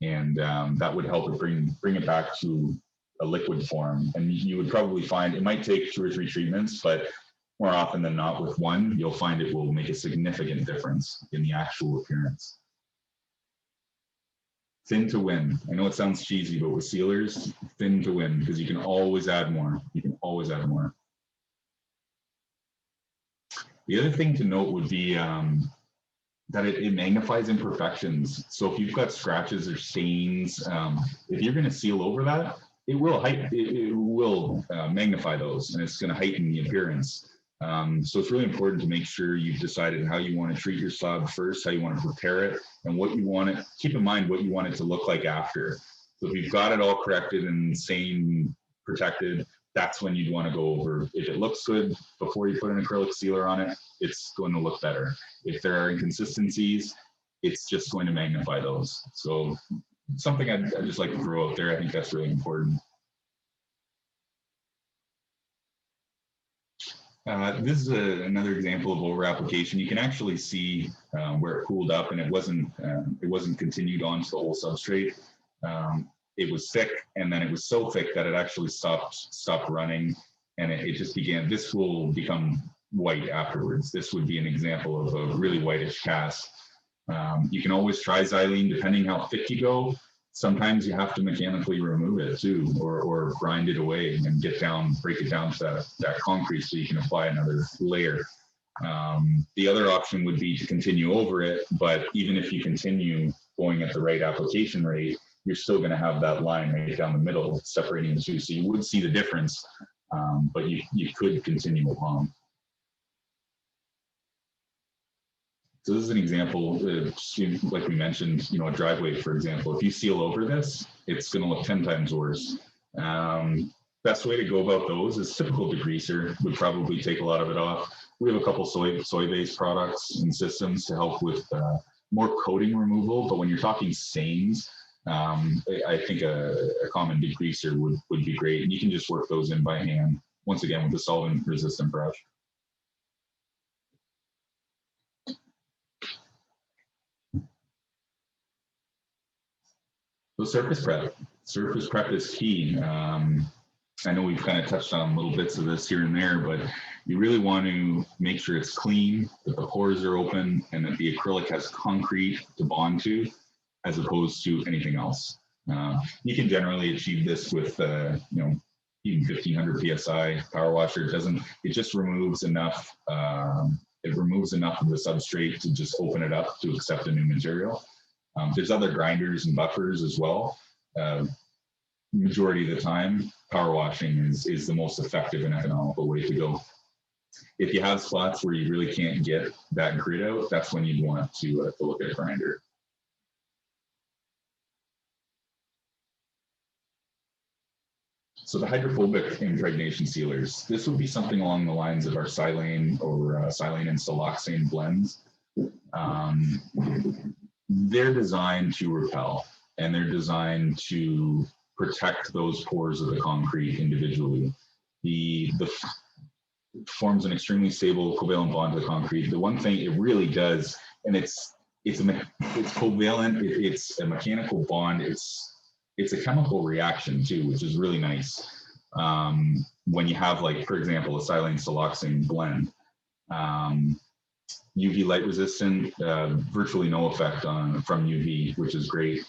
and that would help it bring it back to a liquid form. And you would probably find it might take 2 or 3 treatments, but more often than not, with one, you'll find it will make a significant difference in the actual appearance. Thin to win. I know it sounds cheesy, but with sealers, thin to win, because you can always add more. You can always add more. The other thing to note would be that it magnifies imperfections. So if you've got scratches or stains, if you're going to seal over that, it will magnify those, and it's going to heighten the appearance. So it's really important to make sure you've decided how you want to treat your slab first, how you want to prepare it, and what you want it. Keep in mind what you want it to look like after. So if you've got it all corrected and stain protected, that's when you'd want to go over. If it looks good before you put an acrylic sealer on it, it's going to look better. If there are inconsistencies, it's just going to magnify those. So something I'd just like to throw out there. I think that's really important. This is another example of over application. You can actually see where it cooled up and it wasn't continued onto the whole substrate. It was thick, and then it was so thick that it actually stopped running, and it just began. This will become white afterwards. This would be an example of a really whitish cast. You can always try xylene depending how thick you go. Sometimes you have to mechanically remove it too, or grind it away and break it down to that concrete so you can apply another layer. The other option would be to continue over it, but even if you continue going at the right application rate, you're still going to have that line right down the middle separating the two. So you would see the difference, but you could continue along. So this is an example, like we mentioned, a driveway, for example. If you seal over this, it's going to look 10 times worse. Best way to go about those is typical degreaser would probably take a lot of it off. We have a couple soy-based products and systems to help with more coating removal, but when you're talking stains, I think a common degreaser would be great. And you can just work those in by hand, once again, with the solvent-resistant brush. So surface prep. Surface prep is key. I know we've kind of touched on little bits of this here and there, but you really want to make sure it's clean, that the pores are open, and that the acrylic has concrete to bond to, as opposed to anything else. You can generally achieve this with, even 1500 psi power washer. It just removes enough. It removes enough of the substrate to just open it up to accept a new material. There's other grinders and buffers as well. Majority of the time, power washing is the most effective and economical way to go. If you have spots where you really can't get that grit out, that's when you'd want to look at a grinder. So the hydrophobic impregnation sealers, this would be something along the lines of our silane or silane and siloxane blends. They're designed to repel, and they're designed to protect those pores of the concrete individually. The forms an extremely stable covalent bond to the concrete. The one thing it really does, and it's covalent, it's a mechanical bond, it's a chemical reaction too, which is really nice. When you have, like, for example, a silane siloxane blend, UV light resistant, virtually no effect from UV, which is great.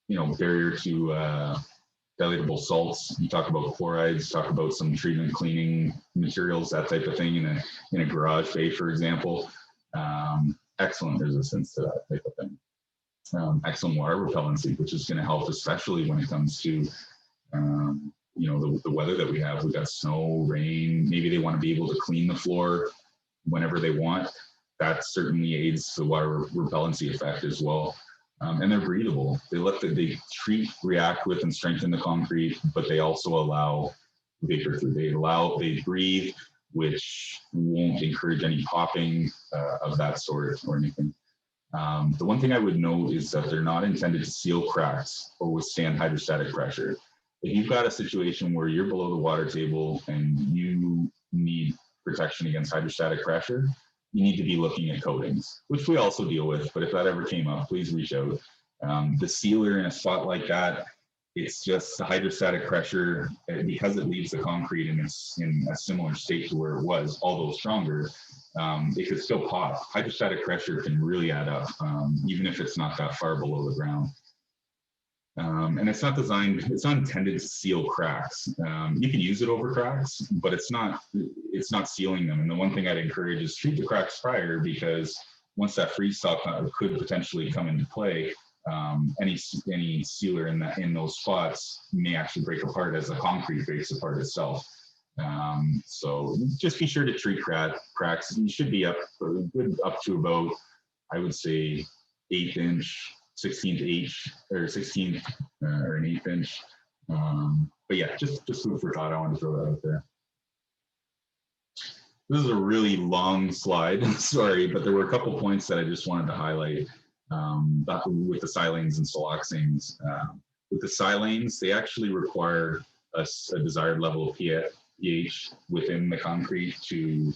You know, barrier to dilatable salts. You talk about chlorides, talk about some treatment cleaning materials, that type of thing in a garage bay, for example. Excellent resistance to that type of thing. Excellent water repellency, which is going to help, especially when it comes to you know, the weather that we have. We've got snow, rain. Maybe they want to be able to clean the floor whenever they want. That certainly aids the water repellency effect as well. And they're breathable. They treat, react with, and strengthen the concrete, but they also allow vapor through. They breathe, which won't encourage any popping of that sort or anything. The one thing I would note is that they're not intended to seal cracks or withstand hydrostatic pressure. If you've got a situation where you're below the water table and you need protection against hydrostatic pressure, you need to be looking at coatings, which we also deal with. But if that ever came up, please reach out. The sealer in a spot like that, it's just the hydrostatic pressure, because it leaves the concrete in a similar state to where it was, although stronger, it could still pop. Hydrostatic pressure can really add up, even if it's not that far below the ground. And it's not intended to seal cracks. You can use it over cracks, but it's not sealing them. And the one thing I'd encourage is treat the cracks prior, because once that freeze thaw could potentially come into play, any sealer in those spots may actually break apart as the concrete breaks apart itself. So just be sure to treat cracks. You should be up to about, I would say, 1/8 inch. 16th H or 16th or an 1/8 inch. But yeah, just food for thought. I want to throw that out there. This is a really long slide, sorry, but there were a couple points that I just wanted to highlight with the silanes and siloxanes. With the silanes, they actually require a desired level of pH within the concrete to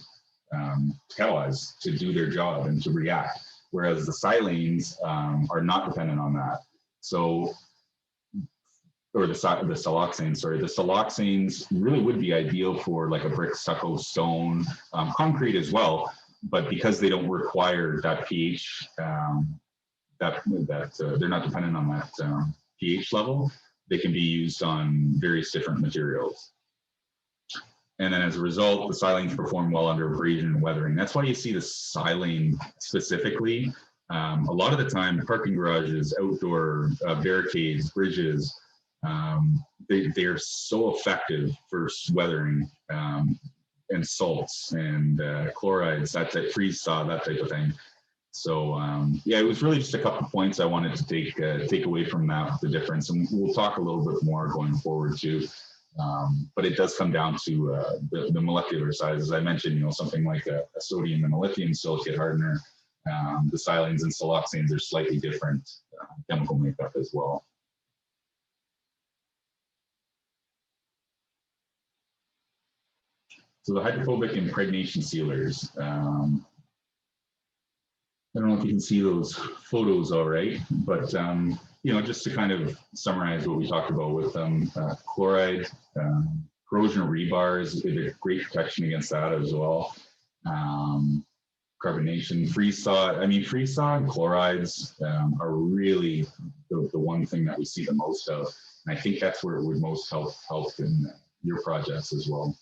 catalyze, to do their job and to react. Whereas the silanes are not dependent on that. So, or the siloxanes, sorry, the siloxanes really would be ideal for like a brick, stucco, stone, concrete as well. But because they don't require that pH, they're not dependent on that pH level, they can be used on various different materials. And then as a result, the silanes perform well under abrasion and weathering. That's why you see the silane specifically. A lot of the time, parking garages, outdoor barricades, bridges, they're so effective for weathering and salts and chlorides, that type, freeze thaw, that type of thing. So yeah, it was really just a couple of points I wanted to take away from that, the difference. And we'll talk a little bit more going forward too. But it does come down to the molecular size. As I mentioned, you know, something like a sodium and a lithium silicate hardener, the silanes and siloxanes are slightly different chemical makeup as well. So the hydrophobic impregnation sealers. I don't know if you can see those photos all right, but you know, just to kind of summarize what we talked about with them, chloride, corrosion of rebar is a great protection against that as well. Carbonation, freeze thaw. I mean, freeze thaw and chlorides are really the one thing that we see the most of, and I think that's where it would most help in your projects as well.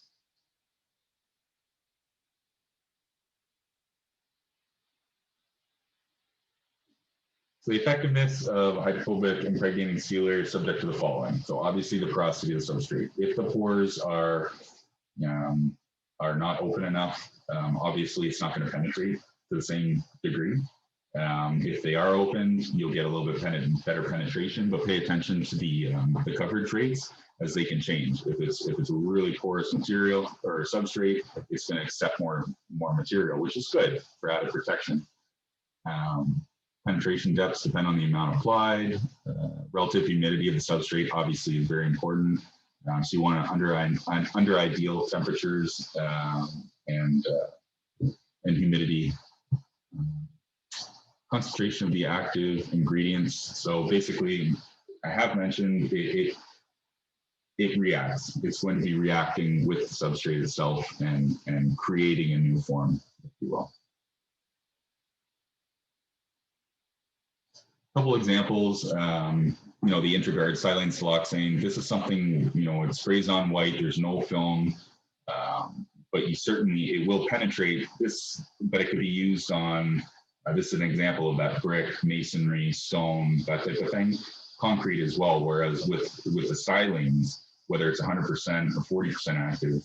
So the effectiveness of hydrophobic impregnating sealer is subject to the following. So obviously the porosity of the substrate. If the pores are not open enough, obviously it's not going to penetrate to the same degree. If they are open, you'll get a little bit better penetration, but pay attention to the coverage rates as they can change. If it's a really porous material or substrate, it's going to accept more material, which is good for added protection. Penetration depths depend on the amount applied. Relative humidity of the substrate obviously is very important. So you want to under ideal temperatures and humidity. Concentration of the active ingredients. So basically, I have mentioned it reacts. It's going to be reacting with the substrate itself and creating a new form, if you will. A couple examples, you know, the Intriguard silane siloxane. This is something, you know, it sprays on white, there's no film, but you certainly, it will penetrate this, but it could be used on, this is an example of that, brick, masonry, stone, that type of thing. Concrete as well, whereas with the silanes, whether it's 100% or 40% active,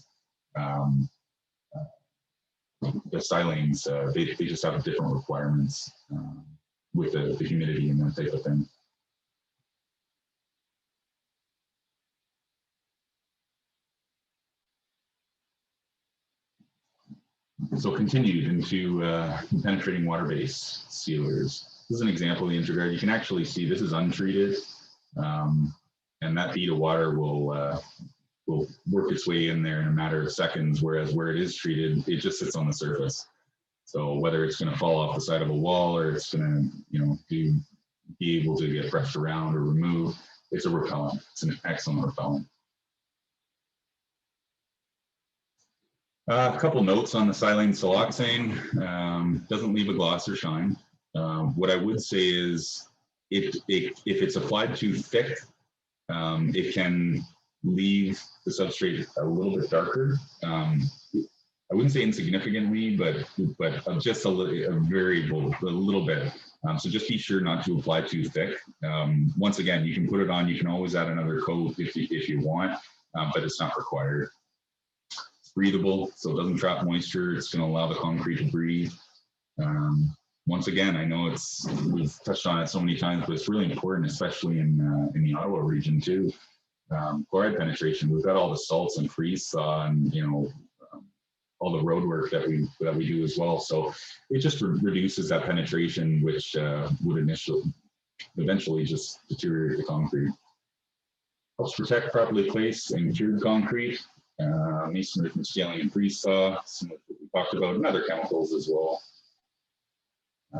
the silanes, they just have different requirements with the humidity and that type of thing. So continued into penetrating water-based sealers. This is an example of the Intriguard. You can actually see this is untreated, and that bead of water will work its way in there in a matter of seconds, whereas where it is treated, it just sits on the surface. So whether it's going to fall off the side of a wall or it's going to, you know, be able to get brushed around or removed, it's a repellent. It's an excellent repellent. A couple notes on the silane siloxane. Doesn't leave a gloss or shine. What I would say is if it's applied too thick, it can leave the substrate a little bit darker. I wouldn't say insignificantly, but just a little bit. So just be sure not to apply too thick. Once again, you can put it on. You can always add another coat if you want, but it's not required. It's breathable, so it doesn't trap moisture. It's going to allow the concrete to breathe. Once again, I know we've touched on it so many times, but it's really important, especially in the Ottawa region too. Chloride penetration. We've got all the salts and freeze thaw, and you know, all the road work that we do as well. So it just reduces that penetration, which would eventually just deteriorate the concrete. Helps protect properly placed and cured concrete. Masonry from scaling and freeze thaw, similar to what we talked about, and other chemicals as well.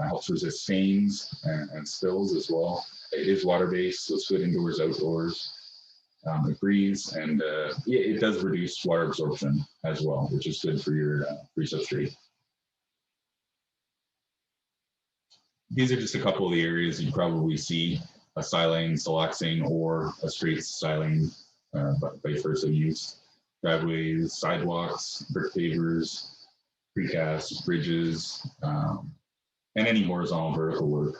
Helps resist stains and spills as well. It is water-based, so it's good indoors, outdoors. It breathes, and it does reduce water absorption as well, which is good for your substrate. These are just a couple of the areas you probably see a silane, siloxane, or a straight silane vice versa use. Driveways, sidewalks, brick pavers, precast, bridges, and any horizontal vertical work.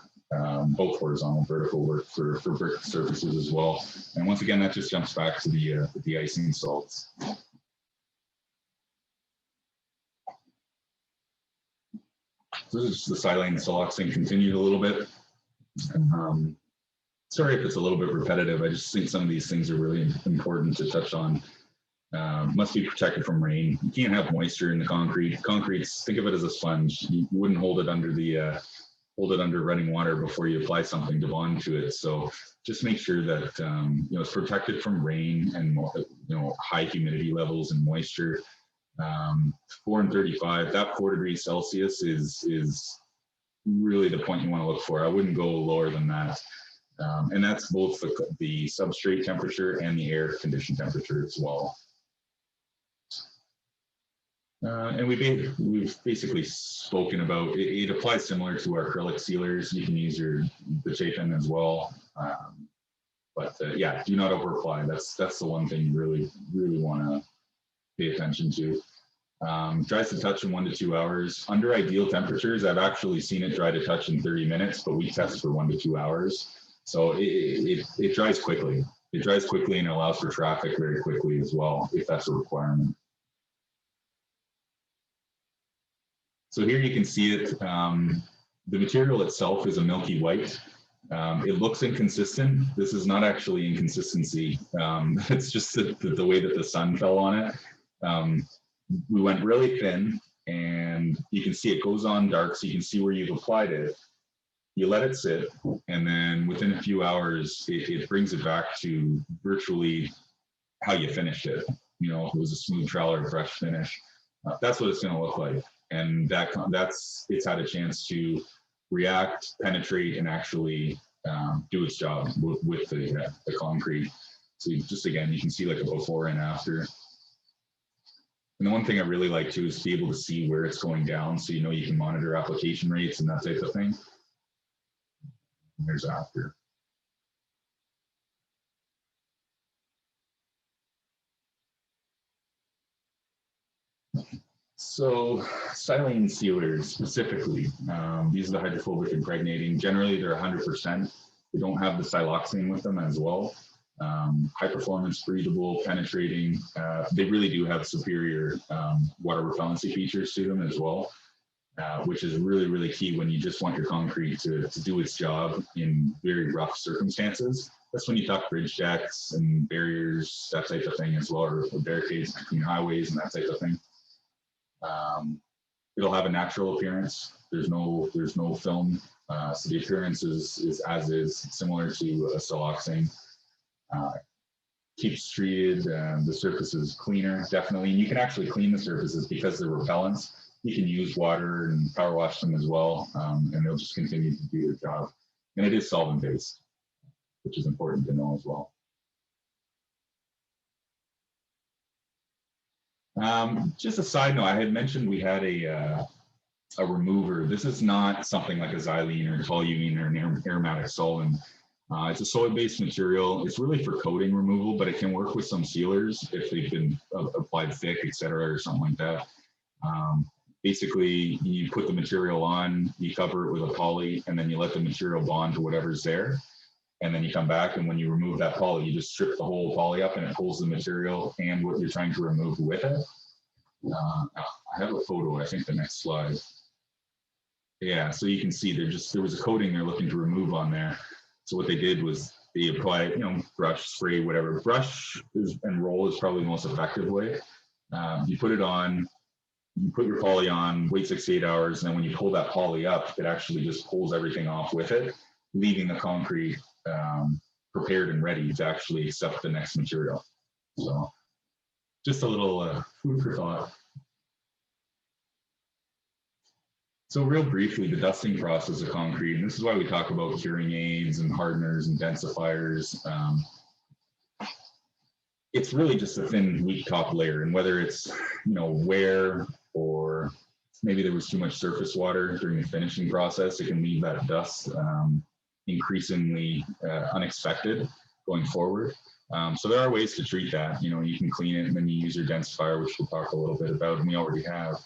Both horizontal and vertical work for brick surfaces as well. And once again, that just jumps back to the de-icing salts. So this is the silane siloxane continued a little bit. Sorry if it's a little bit repetitive. I just think some of these things are really important to touch on. Must be protected from rain. You can't have moisture in the concrete. Concrete's, think of it as a sponge. You wouldn't hold it under running water before you apply something to bond to it. So just make sure that you know, it's protected from rain and, you know, high humidity levels and moisture. 4 and 35, that 4 degrees Celsius is really the point you want to look for. I wouldn't go lower than that. And that's both the substrate temperature and the air condition temperature as well. And we've basically spoken about it. It applies similar to our acrylic sealers. You can use the Chapin as well, but yeah, do not over apply. That's the one thing you really want to pay attention to. Dries to touch in 1 to 2 hours. Under ideal temperatures, I've actually seen it dry to touch in 30 minutes, but we test for 1 to 2 hours. So it dries quickly. It dries quickly and it allows for traffic very quickly as well, if that's a requirement. So here you can see it. The material itself is a milky white. It looks inconsistent. This is not actually inconsistency. It's just the way that the sun fell on it. We went really thin, and you can see it goes on dark, so you can see where you've applied it. you let it sit, and then within a few hours, it brings it back to virtually how you finished it. You know, if it was a smooth trowel or fresh finish, that's what it's going to look like. And it's had a chance to react, penetrate, and actually do its job with the concrete. So just again, you can see like a before and after. And the one thing I really like too is to be able to see where it's going down, so you know you can monitor application rates and that type of thing. And there's after. So silane sealers specifically, these are the hydrophobic impregnating. Generally, they're 100%. They don't have the siloxane with them as well. High performance, breathable, penetrating. They really do have superior water repellency features to them as well, which is really, really key when you just want your concrete to do its job in very rough circumstances. That's when you talk bridge decks and barriers, that type of thing as well, or barricades between highways and that type of thing. It'll have a natural appearance. There's no film, so the appearance is as is, similar to a siloxane. Keeps treated, the surface is cleaner, definitely. And you can actually clean the surfaces because they're repellents. You can use water and power wash them as well, and they'll just continue to do their job. And it is solvent based, which is important to know as well. Just a side note, I had mentioned we had a remover. This is not something like a xylene or toluene or an aromatic solvent. It's a soil-based material. It's really for coating removal, but it can work with some sealers if they've been applied thick, etc., or something like that. Basically, you put the material on, you cover it with a poly, and then you let the material bond to whatever's there. And then you come back, and when you remove that poly, you just strip the whole poly up, and it pulls the material and what you're trying to remove with it. I have a photo, I think the next slide. Yeah, so you can see there was a coating they're looking to remove on there. So what they did was they applied, brush, spray, whatever. Brush and roll is probably the most effective way. You put it on, you put your poly on, wait 6 to 8 hours, and then when you pull that poly up, it actually just pulls everything off with it, leaving the concrete prepared and ready to actually accept the next material. So just a little food for thought. So real briefly, the dusting process of concrete, and this is why we talk about curing aids and hardeners and densifiers. It's really just a thin, weak top layer, and whether it's wear or maybe there was too much surface water during the finishing process, it can leave that dust increasingly unexpected going forward. So there are ways to treat that. You can clean it and then you use your densifier, which we'll talk a little bit about, and we already have.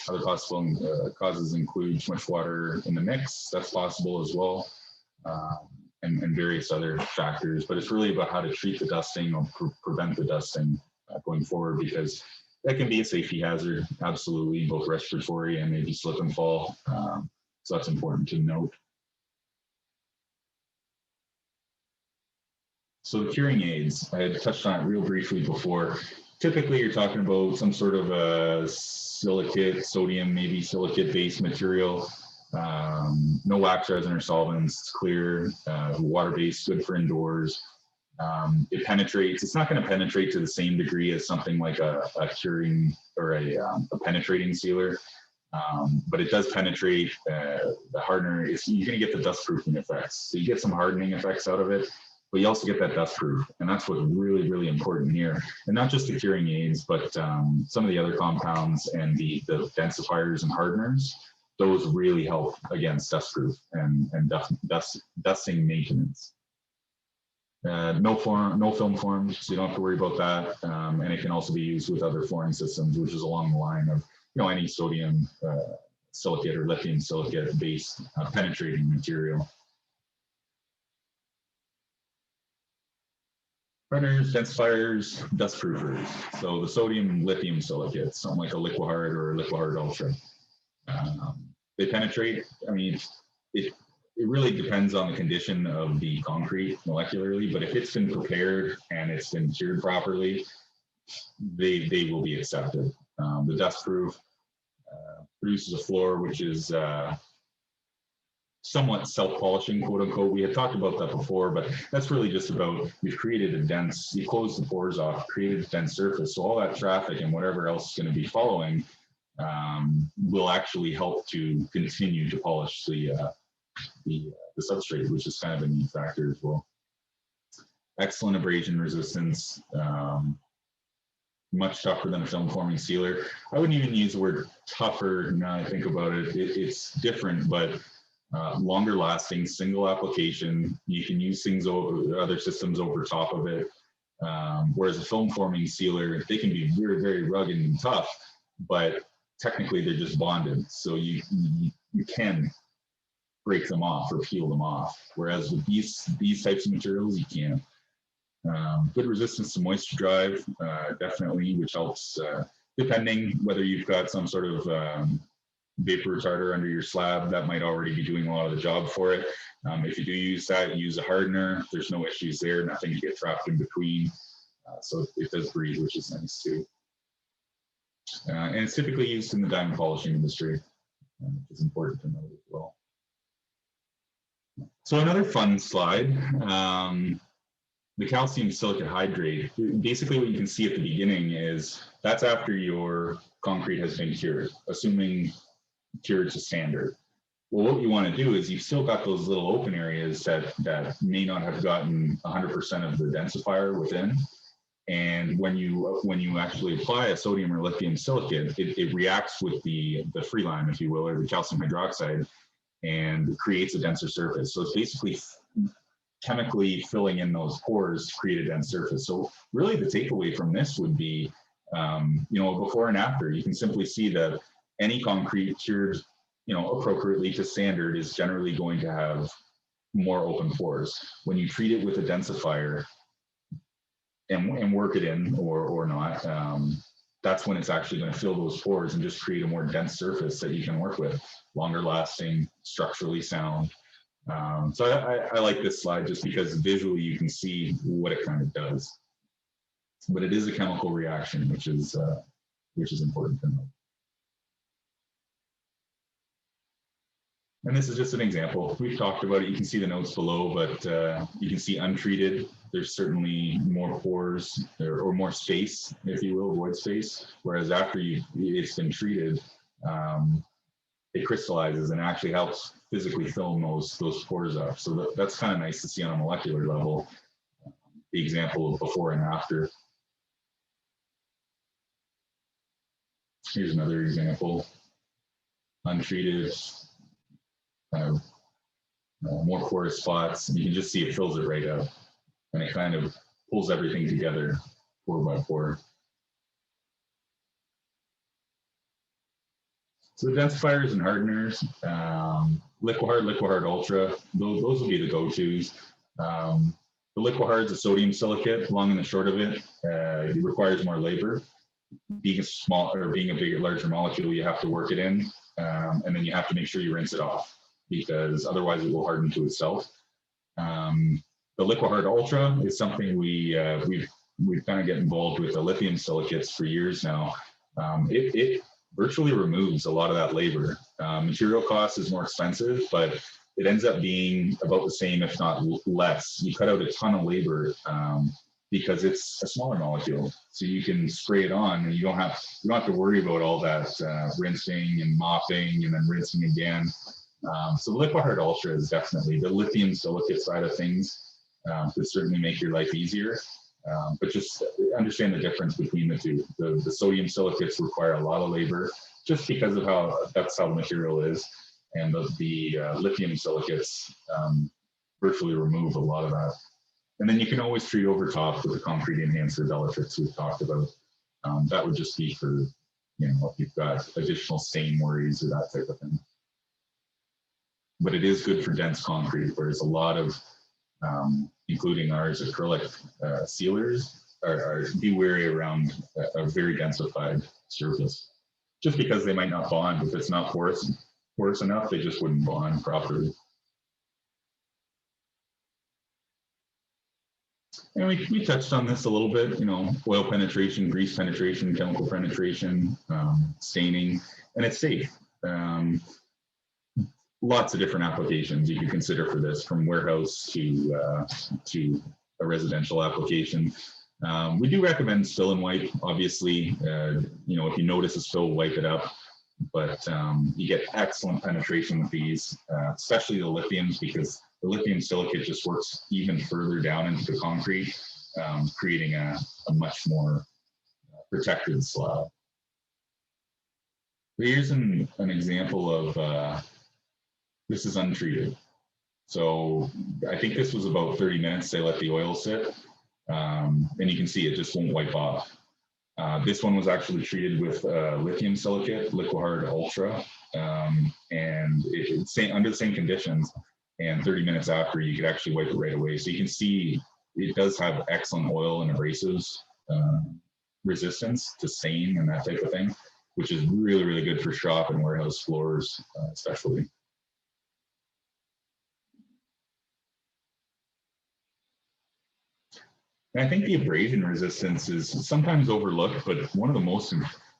Other possible causes include too much water in the mix. That's possible as well, and various other factors. But it's really about how to treat the dusting or prevent the dusting going forward, because that can be a safety hazard, absolutely, both respiratory and maybe slip and fall. So that's important to note. So the curing aids, I had touched on it real briefly before. Typically, you're talking about some sort of a silicate, sodium, maybe silicate-based material. No wax, resin, or solvents. It's clear, water-based, good for indoors. It penetrates. It's not going to penetrate to the same degree as something like a curing or a penetrating sealer, but it does penetrate. The hardener is, you're going to get the dust proofing effects. So you get some hardening effects out of it, but you also get that dust proof, and that's what's really, really important here. And not just the curing aids, but some of the other compounds and the densifiers and hardeners, those really help against dust proof and dusting maintenance. No film form, so you don't have to worry about that. And it can also be used with other flooring systems, which is along the line of any sodium silicate or lithium silicate based penetrating material. Runners, densifiers, dust proofers. So the sodium lithium silicates, something like a Liquihard or Liquihard Ultra. They penetrate. I mean, it really depends on the condition of the concrete molecularly, but if it's been prepared and it's been cured properly, they will be accepted. The dust proof produces a floor which is somewhat self-polishing, quote unquote. We had talked about that before, but that's really just about, you've created a dense, you closed the pores off, created a dense surface. So all that traffic and whatever else is going to be following will actually help to continue to polish the substrate, which is kind of a neat factor as well. Excellent abrasion resistance, much tougher than a film forming sealer. I wouldn't even use the word tougher now I think about it. It's different, but longer lasting, single application. You can use things over other systems over top of it. Whereas a film forming sealer, they can be very, very rugged and tough, but technically they're just bonded. So you can break them off or peel them off. Whereas with these types of materials, you can't. Good resistance to moisture drive, definitely, which helps depending whether you've got some sort of vapor retarder under your slab, that might already be doing a lot of the job for it. If you do use that, use a hardener. There's no issues there, nothing to get trapped in between. So it does breathe, which is nice too. And it's typically used in the diamond polishing industry, which is important to know as well. So another fun slide, the calcium silicate hydrate. Basically what you can see at the beginning is that's after your concrete has been cured, assuming cured to standard. Well, what you want to do is you've still got those little open areas that may not have gotten 100% of the densifier within. And when you actually apply a sodium or lithium silicate, it reacts with the free lime, if you will, or the calcium hydroxide, and creates a denser surface. So it's basically chemically filling in those pores to create a dense surface. So really the takeaway from this would be, before and after, you can simply see that any concrete cured, appropriately to standard is generally going to have more open pores. When you treat it with a densifier and work it in or not, that's when it's actually going to fill those pores and just create a more dense surface that you can work with, longer lasting, structurally sound. So I like this slide just because visually you can see what it kind of does. But it is a chemical reaction, which is important to know. And this is just an example. We've talked about it. You can see the notes below, but you can see untreated. There's certainly more pores or more space, if you will, void space. Whereas after it's been treated, it crystallizes and actually helps physically fill those pores up. So that's kind of nice to see on a molecular level, the example of before and after. Here's another example, untreated, more porous spots. You can just see it fills it right up, and it kind of pulls everything together pore by pore. So the densifiers and hardeners, Liquihard Ultra, those will be the go-tos. The Liquihard is a sodium silicate. Long and the short of it, it requires more labor. Being a larger molecule, you have to work it in, and then you have to make sure you rinse it off, because otherwise it will harden to itself. The Liquihard Ultra is something we've kind of get involved with the lithium silicates for years now. It virtually removes a lot of that labor. Material cost is more expensive, but it ends up being about the same, if not less. You cut out a ton of labor because it's a smaller molecule, so you can spray it on, and you don't have to worry about all that rinsing and mopping and then rinsing again. So Liquihard Ultra is definitely the lithium silicate side of things. Could certainly make your life easier. But just understand the difference between the two. The sodium silicates require a lot of labor just because of that's how the material is. And the lithium silicates virtually remove a lot of that. And then you can always treat over top with the concrete enhancer Bellatrix we've talked about. That would just be for, if you've got additional stain worries or that type of thing. But it is good for dense concrete, whereas a lot of including ours acrylic sealers be wary around a very densified surface, just because they might not bond. If it's not porous enough, they just wouldn't bond properly. And we touched on this a little bit, oil penetration, grease penetration, chemical penetration, staining, and it's safe. lots of different applications you could consider for this, from warehouse to a residential application. We do recommend spill and wipe, obviously. If you notice a spill, wipe it up. But you get excellent penetration with these, especially the lithiums, because the lithium silicate just works even further down into the concrete, creating a much more protected slab. Here's an example of, this is untreated. So I think this was about 30 minutes they let the oil sit, and you can see it just won't wipe off. This one was actually treated with lithium silicate, Liquihard Ultra, and it's under the same conditions, and 30 minutes after you could actually wipe it right away. So you can see it does have excellent oil and abrasives resistance to stain and that type of thing, which is really, really good for shop and warehouse floors, especially. And I think the abrasion resistance is sometimes overlooked, but one of the most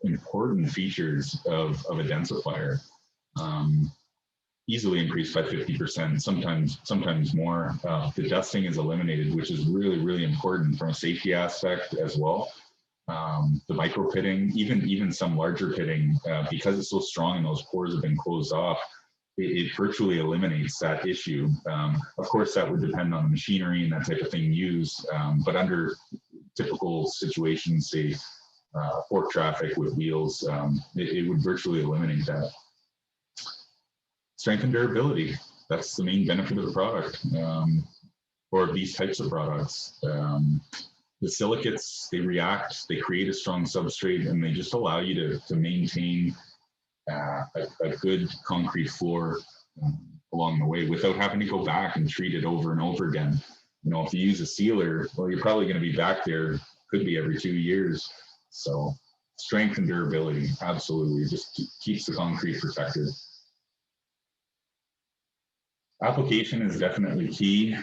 important features of a densifier. Easily increased by 50%, sometimes more. The dusting is eliminated, which is really, really important from a safety aspect as well. The micro pitting, even some larger pitting, because it's so strong and those pores have been closed off, it virtually eliminates that issue. Of course, that would depend on the machinery and that type of thing used, but under typical situations, say fork traffic with wheels, it would virtually eliminate that. Strength and durability, that's the main benefit of the product, or these types of products. The silicates, they react, they create a strong substrate, and they just allow you to maintain a good concrete floor along the way without having to go back and treat it over and over again. If you use a sealer, well, you're probably going to be back there, could be every 2 years. So strength and durability, absolutely, just keeps the concrete protected. Application is definitely key.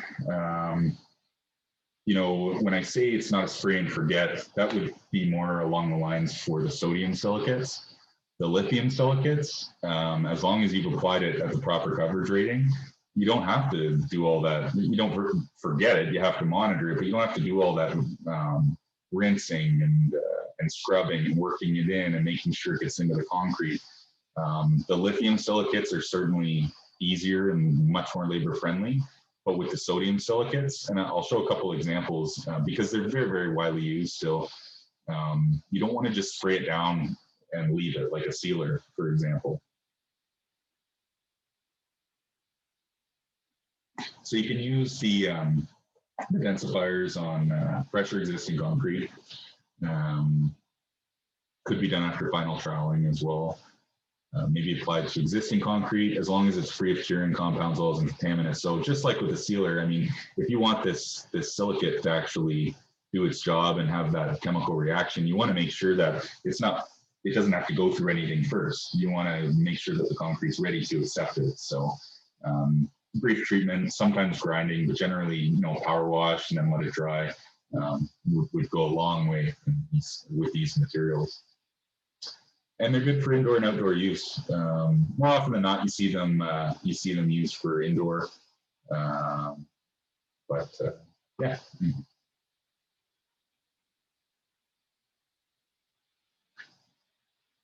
When I say it's not a spray and forget, that would be more along the lines for the sodium silicates. The lithium silicates, as long as you've applied it at the proper coverage rating, you don't have to do all that. You don't forget it, you have to monitor it, but you don't have to do all that rinsing and scrubbing and working it in and making sure it gets into the concrete. The lithium silicates are certainly easier and much more labor friendly, but with the sodium silicates, and I'll show a couple examples because they're very, very widely used still. You don't want to just spray it down and leave it like a sealer, for example. So you can use the densifiers on pressure existing concrete. Could be done after final troweling as well. Maybe applied to existing concrete, as long as it's free of curing compounds, oils, and contaminants. So just like with the sealer, I mean, if you want this silicate to actually do its job and have that chemical reaction, you want to make sure that it doesn't have to go through anything first. You want to make sure that the concrete's ready to accept it. So brief treatment, sometimes grinding, but generally, power wash and then let it dry would go a long way with these materials. And they're good for indoor and outdoor use. More often than not, you see them used for indoor. Yeah.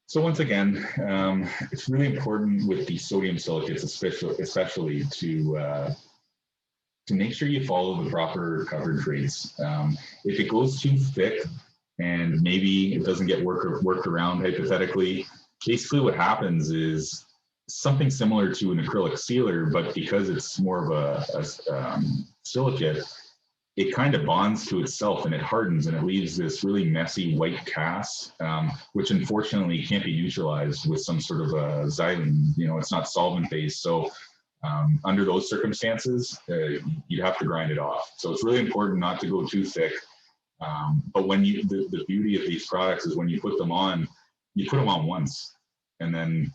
So once again, it's really important with the sodium silicates, especially to make sure you follow the proper coverage rates. If it goes too thick, and maybe it doesn't get worked around hypothetically, basically what happens is something similar to an acrylic sealer, but because it's more of a silicate, it kind of bonds to itself and it hardens and it leaves this really messy white cast, which unfortunately can't be neutralized with some sort of a xylene. It's not solvent based. So under those circumstances, you'd have to grind it off. So it's really important not to go too thick. But when the beauty of these products is when you put them on once, and then,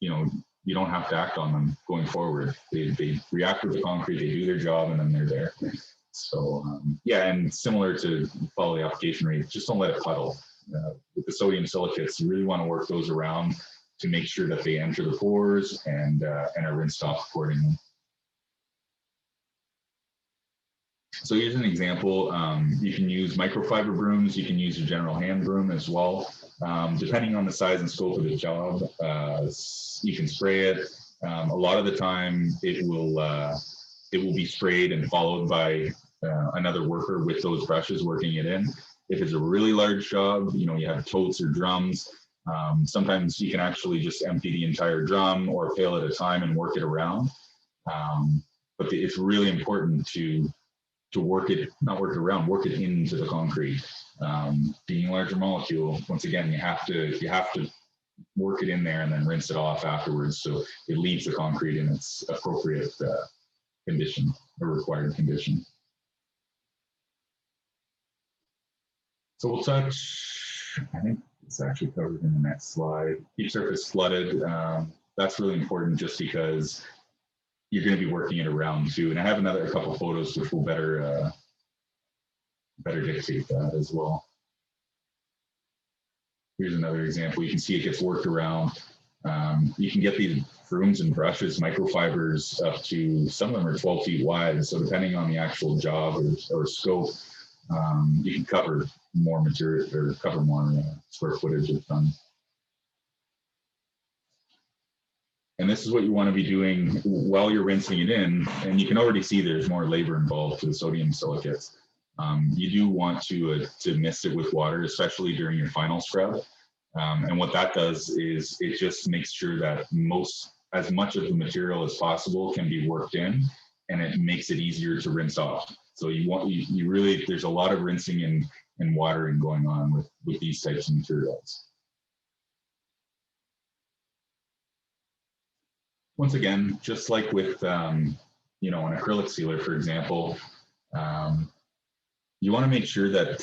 you don't have to act on them going forward. They react with the concrete, they do their job, and then they're there. So yeah, and similar to follow the application rate, just don't let it puddle. With the sodium silicates, you really want to work those around to make sure that they enter the pores and are rinsed off accordingly. So here's an example. You can use microfiber brooms. You can use a general hand broom as well. Depending on the size and scope of the job, you can spray it. A lot of the time, it will be sprayed and followed by another worker with those brushes working it in. If it's a really large job, you know, you have totes or drums. Sometimes you can actually just empty the entire drum or a pail at a time and work it around. But it's really important to work it, not work it around, work it into the concrete. Being a larger molecule, once again, you have to work it in there and then rinse it off afterwards, so it leaves the concrete in its appropriate condition or required condition. So we'll touch, I think it's actually covered in the next slide. Keep surface flooded. That's really important just because you're going to be working it around too. And I have a couple photos which will better dictate that as well. Here's another example. You can see it gets worked around. You can get these brooms and brushes, microfibers up to, some of them are 12 feet wide. So depending on the actual job or scope, you can cover more material or cover more square footage of done. And this is what you want to be doing while you're rinsing it in. And you can already see there's more labor involved for the sodium silicates. You do want to mist it with water, especially during your final scrub. And what that does is it just makes sure that as much of the material as possible can be worked in, and it makes it easier to rinse off. So you really, there's a lot of rinsing and watering going on with these types of materials. Once again, just like with you know, an acrylic sealer, for example, you want to make sure that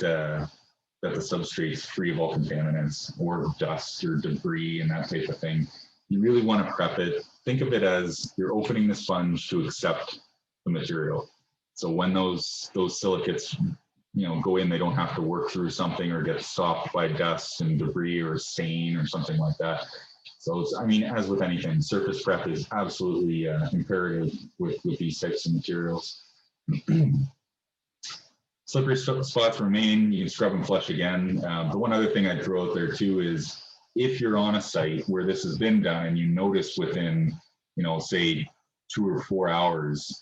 that the substrate's free of all contaminants or dust or debris and that type of thing. You really want to prep it. Think of it as you're opening the sponge to accept the material. So when those silicates, you know, go in, they don't have to work through something or get stopped by dust and debris or stain or something like that. So I mean, as with anything, surface prep is absolutely imperative with these types of materials. Slippery spots remain. You can scrub and flush again. The one other thing I'd throw out there too is if you're on a site where this has been done and you notice within, you know, say 2 or 4 hours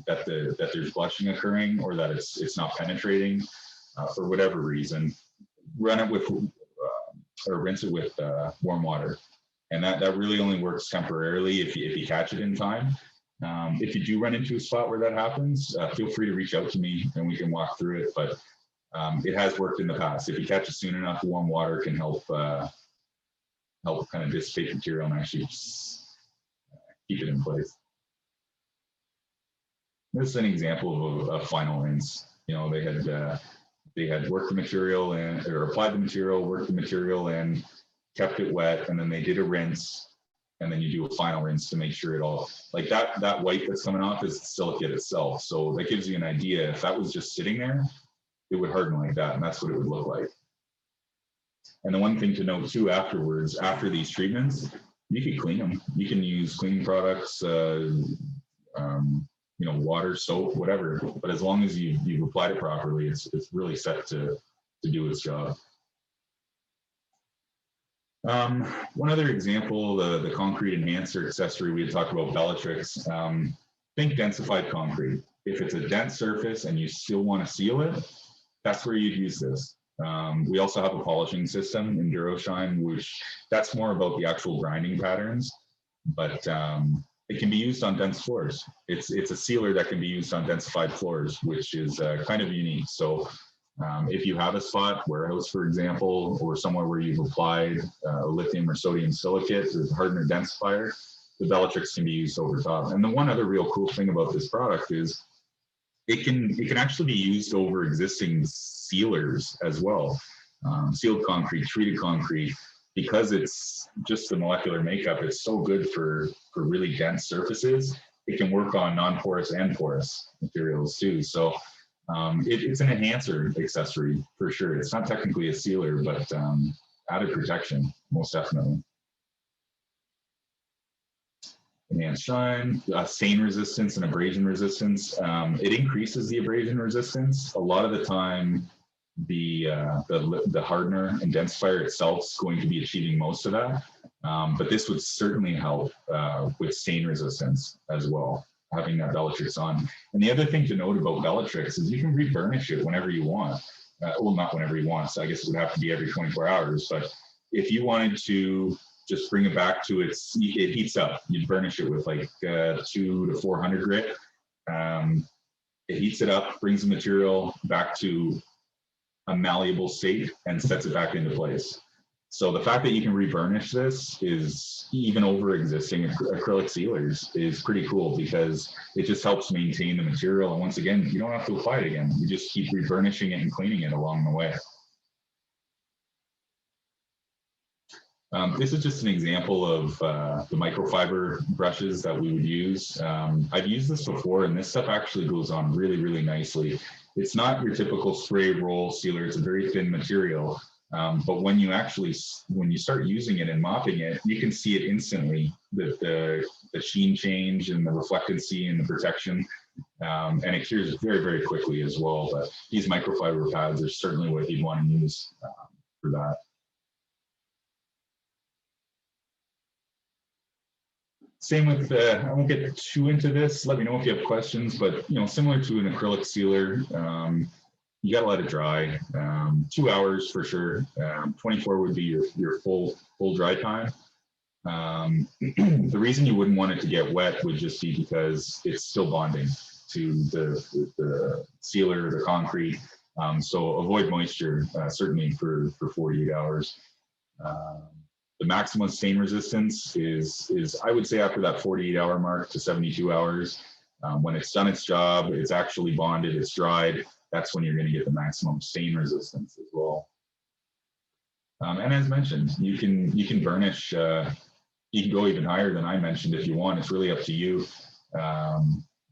that there's blushing occurring or that it's not penetrating for whatever reason, run it with or rinse it with warm water, and that really only works temporarily if you catch it in time. If you do run into a spot where that happens, feel free to reach out to me and we can walk through it. But it has worked in the past. If you catch it soon enough, warm water can help kind of dissipate material and actually keep it in place. This is an example of a final rinse. You know, they had worked the material and or applied the material, worked the material and kept it wet, and then they did a rinse. And then you do a final rinse to make sure it all, like that white that's coming off is the silicate itself. So that gives you an idea. If that was just sitting there, it would harden like that, and that's what it would look like. And the one thing to note too afterwards, after these treatments, you can clean them. You can use cleaning products, you know, water, soap, whatever. But as long as you've applied it properly, it's really set to do its job. One other example, the concrete enhancer accessory, we had talked about Bellatrix. Think densified concrete. If it's a dense surface and you still want to seal it, that's where you'd use this. We also have a polishing system in DuraShine, which that's more about the actual grinding patterns, but it can be used on dense floors. It's a sealer that can be used on densified floors, which is kind of unique. So if you have a spot, warehouse, for example, or somewhere where you've applied lithium or sodium silicate as a hardener densifier, the Bellatrix can be used over top. And the one other real cool thing about this product is it can actually be used over existing sealers as well. Sealed concrete, treated concrete, because it's just the molecular makeup, it's so good for really dense surfaces. It can work on non-porous and porous materials too. So it's an enhancer accessory for sure. It's not technically a sealer, but added protection, most definitely. enhanced shine, stain resistance and abrasion resistance. It increases the abrasion resistance. A lot of the time, the hardener intensifier itself is going to be achieving most of that. But this would certainly help with stain resistance as well, having that Bellatrix on. And the other thing to note about Bellatrix is you can reburnish it whenever you want. Well, not whenever you want, so I guess it would have to be every 24 hours. But if you wanted to just bring it back to it heats up. You'd burnish it with like 200 to 400 grit. It heats it up, brings the material back to a malleable state and sets it back into place. So the fact that you can reburnish this is even over existing acrylic sealers is pretty cool because it just helps maintain the material. And once again, you don't have to apply it again. You just keep reburnishing it and cleaning it along the way. This is just an example of the microfiber brushes that we would use. I've used this before, and this stuff actually goes on really, really nicely. It's not your typical spray roll sealer. It's a very thin material. But when you start using it and mopping it, you can see it instantly, the sheen change and the reflectancy and the protection. And it cures very, very quickly as well. But these microfiber pads are certainly what you'd want to use for that. Same with, I won't get too into this. Let me know if you have questions, but similar to an acrylic sealer, you got to let it dry. 2 hours for sure. 24 would be your full dry time. The reason you wouldn't want it to get wet would just be because it's still bonding to the sealer, the concrete. So avoid moisture certainly for 48 hours. The maximum stain resistance is I would say after that 48-hour mark to 72 hours. When it's done its job, it's actually bonded, it's dried, that's when you're going to get the maximum stain resistance as well. And as mentioned, you can burnish, you can go even higher than I mentioned if you want. It's really up to you.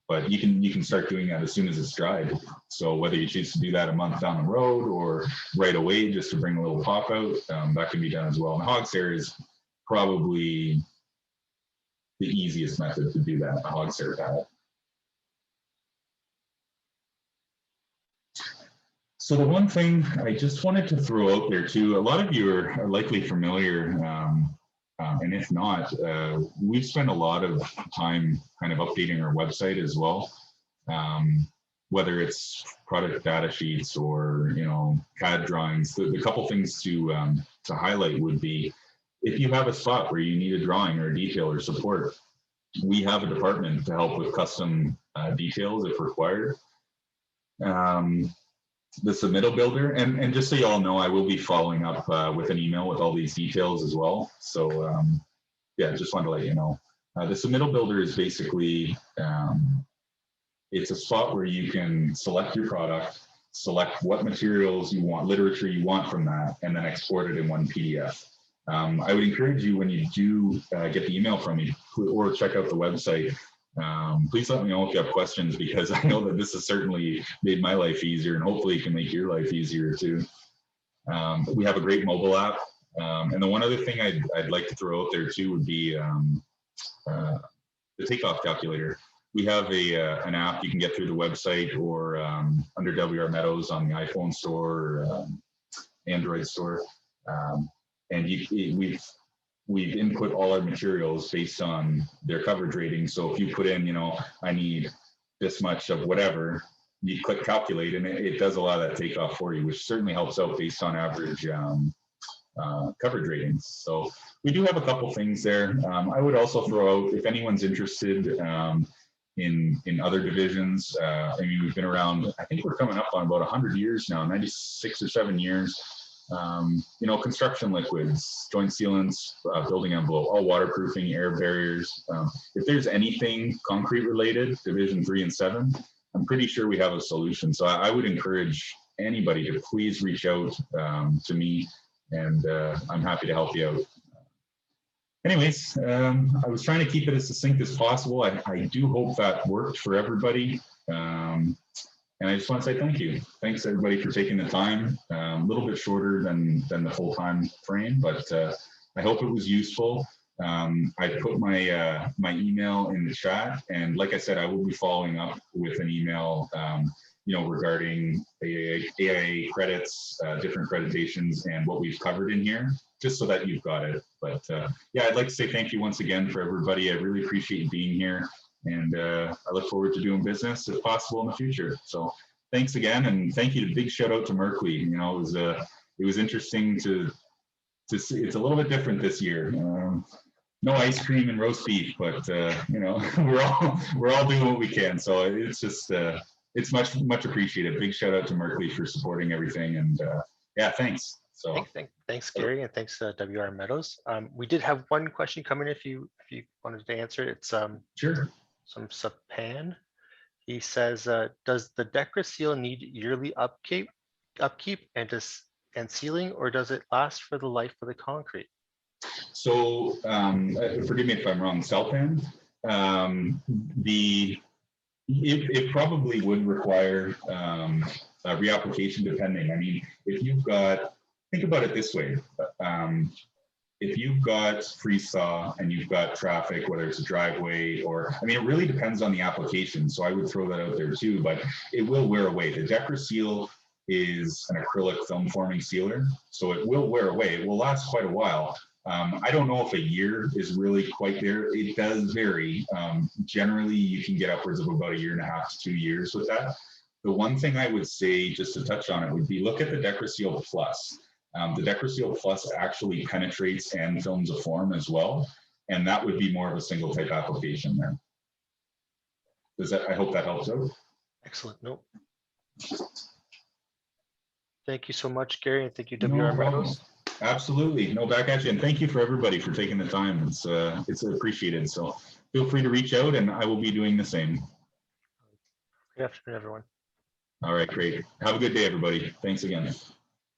But you can start doing that as soon as it's dried. So whether you choose to do that a month down the road or right away just to bring a little pop out, that can be done as well. And hog's hair is probably the easiest method to do that, a hog's hair pad. So the one thing I just wanted to throw out there too, a lot of you are likely familiar, and if not, we've spent a lot of time kind of updating our website as well, whether it's product data sheets or CAD drawings. The couple things to highlight would be if you have a spot where you need a drawing or a detail or support, we have a department to help with custom details if required. The submittal builder, and just so you all know, I will be following up with an email with all these details as well. So yeah, just wanted to let you know. The submittal builder is basically, it's a spot where you can select your product, select what materials you want, literature you want from that, and then export it in one PDF. I would encourage you when you do get the email from me or check out the website, please let me know if you have questions, because I know that this has certainly made my life easier and hopefully it can make your life easier too. We have a great mobile app. And the one other thing I'd like to throw out there too would be the takeoff calculator. We have an app you can get through the website or under WR Meadows on the iPhone store or Android store. And we've input all our materials based on their coverage rating. So if you put in, I need this much of whatever, you click calculate and it does a lot of that takeoff for you, which certainly helps out based on average coverage ratings. So we do have a couple things there. I would also throw out, if anyone's interested in other divisions, I mean, we've been around, I think we're coming up on about 100 years now, 96 or 7 years. Construction liquids, joint sealants, building envelope, all waterproofing, air barriers. If there's anything concrete related, division 3 and 7, I'm pretty sure we have a solution. So I would encourage anybody to please reach out to me, and I'm happy to help you out. Anyways, I was trying to keep it as succinct as possible. I do hope that worked for everybody. And I just want to say thank you. Thanks everybody for taking the time. A little bit shorter than the full-time frame, but I hope it was useful. I put my my email in the chat, and like I said, I will be following up with an email, regarding AIA credits, different accreditations, and what we've covered in here, just so that you've got it. But yeah, I'd like to say thank you once again for everybody. I really appreciate you being here, and I look forward to doing business if possible in the future. So thanks again, and thank you. Big shout out to Merkley. It was interesting to see. It's a little bit different this year. No ice cream and roast beef, but we're all doing what we can. So it's just it's much appreciated. Big shout out to Merkley for supporting everything, and yeah, thanks. So thanks Gary, and thanks WR Meadows. We did have one question come in if you wanted to answer it. It's sure. Some Sapan. He says, does the Div3 seal need yearly upkeep and sealing, or does it last for the life of the concrete? So forgive me if I'm wrong, Selpan, it probably would require a reapplication depending. I mean, if you've got, think about it this way. If you've got freeze thaw and you've got traffic, whether it's a driveway or, I mean, it really depends on the application. So I would throw that out there too, but it will wear away. The Div3 seal is an acrylic film forming sealer, so it will wear away. It will last quite a while. I don't know if a year is really quite there. It does vary. Generally, you can get upwards of about 1.5 to 2 years with that. The one thing I would say, just to touch on it, would be look at the Div3 Seal Plus. The Div3 Seal Plus actually penetrates and films a form as well, and that would be more of a single type application there. I hope that helps out. Excellent. Nope. Thank you so much, Gary, and thank you, WR Meadows. Absolutely. No, back at you. And thank you for everybody for taking the time. It's appreciated. So feel free to reach out, and I will be doing the same. Good afternoon, everyone. All right, great. Have a good day, everybody. Thanks again.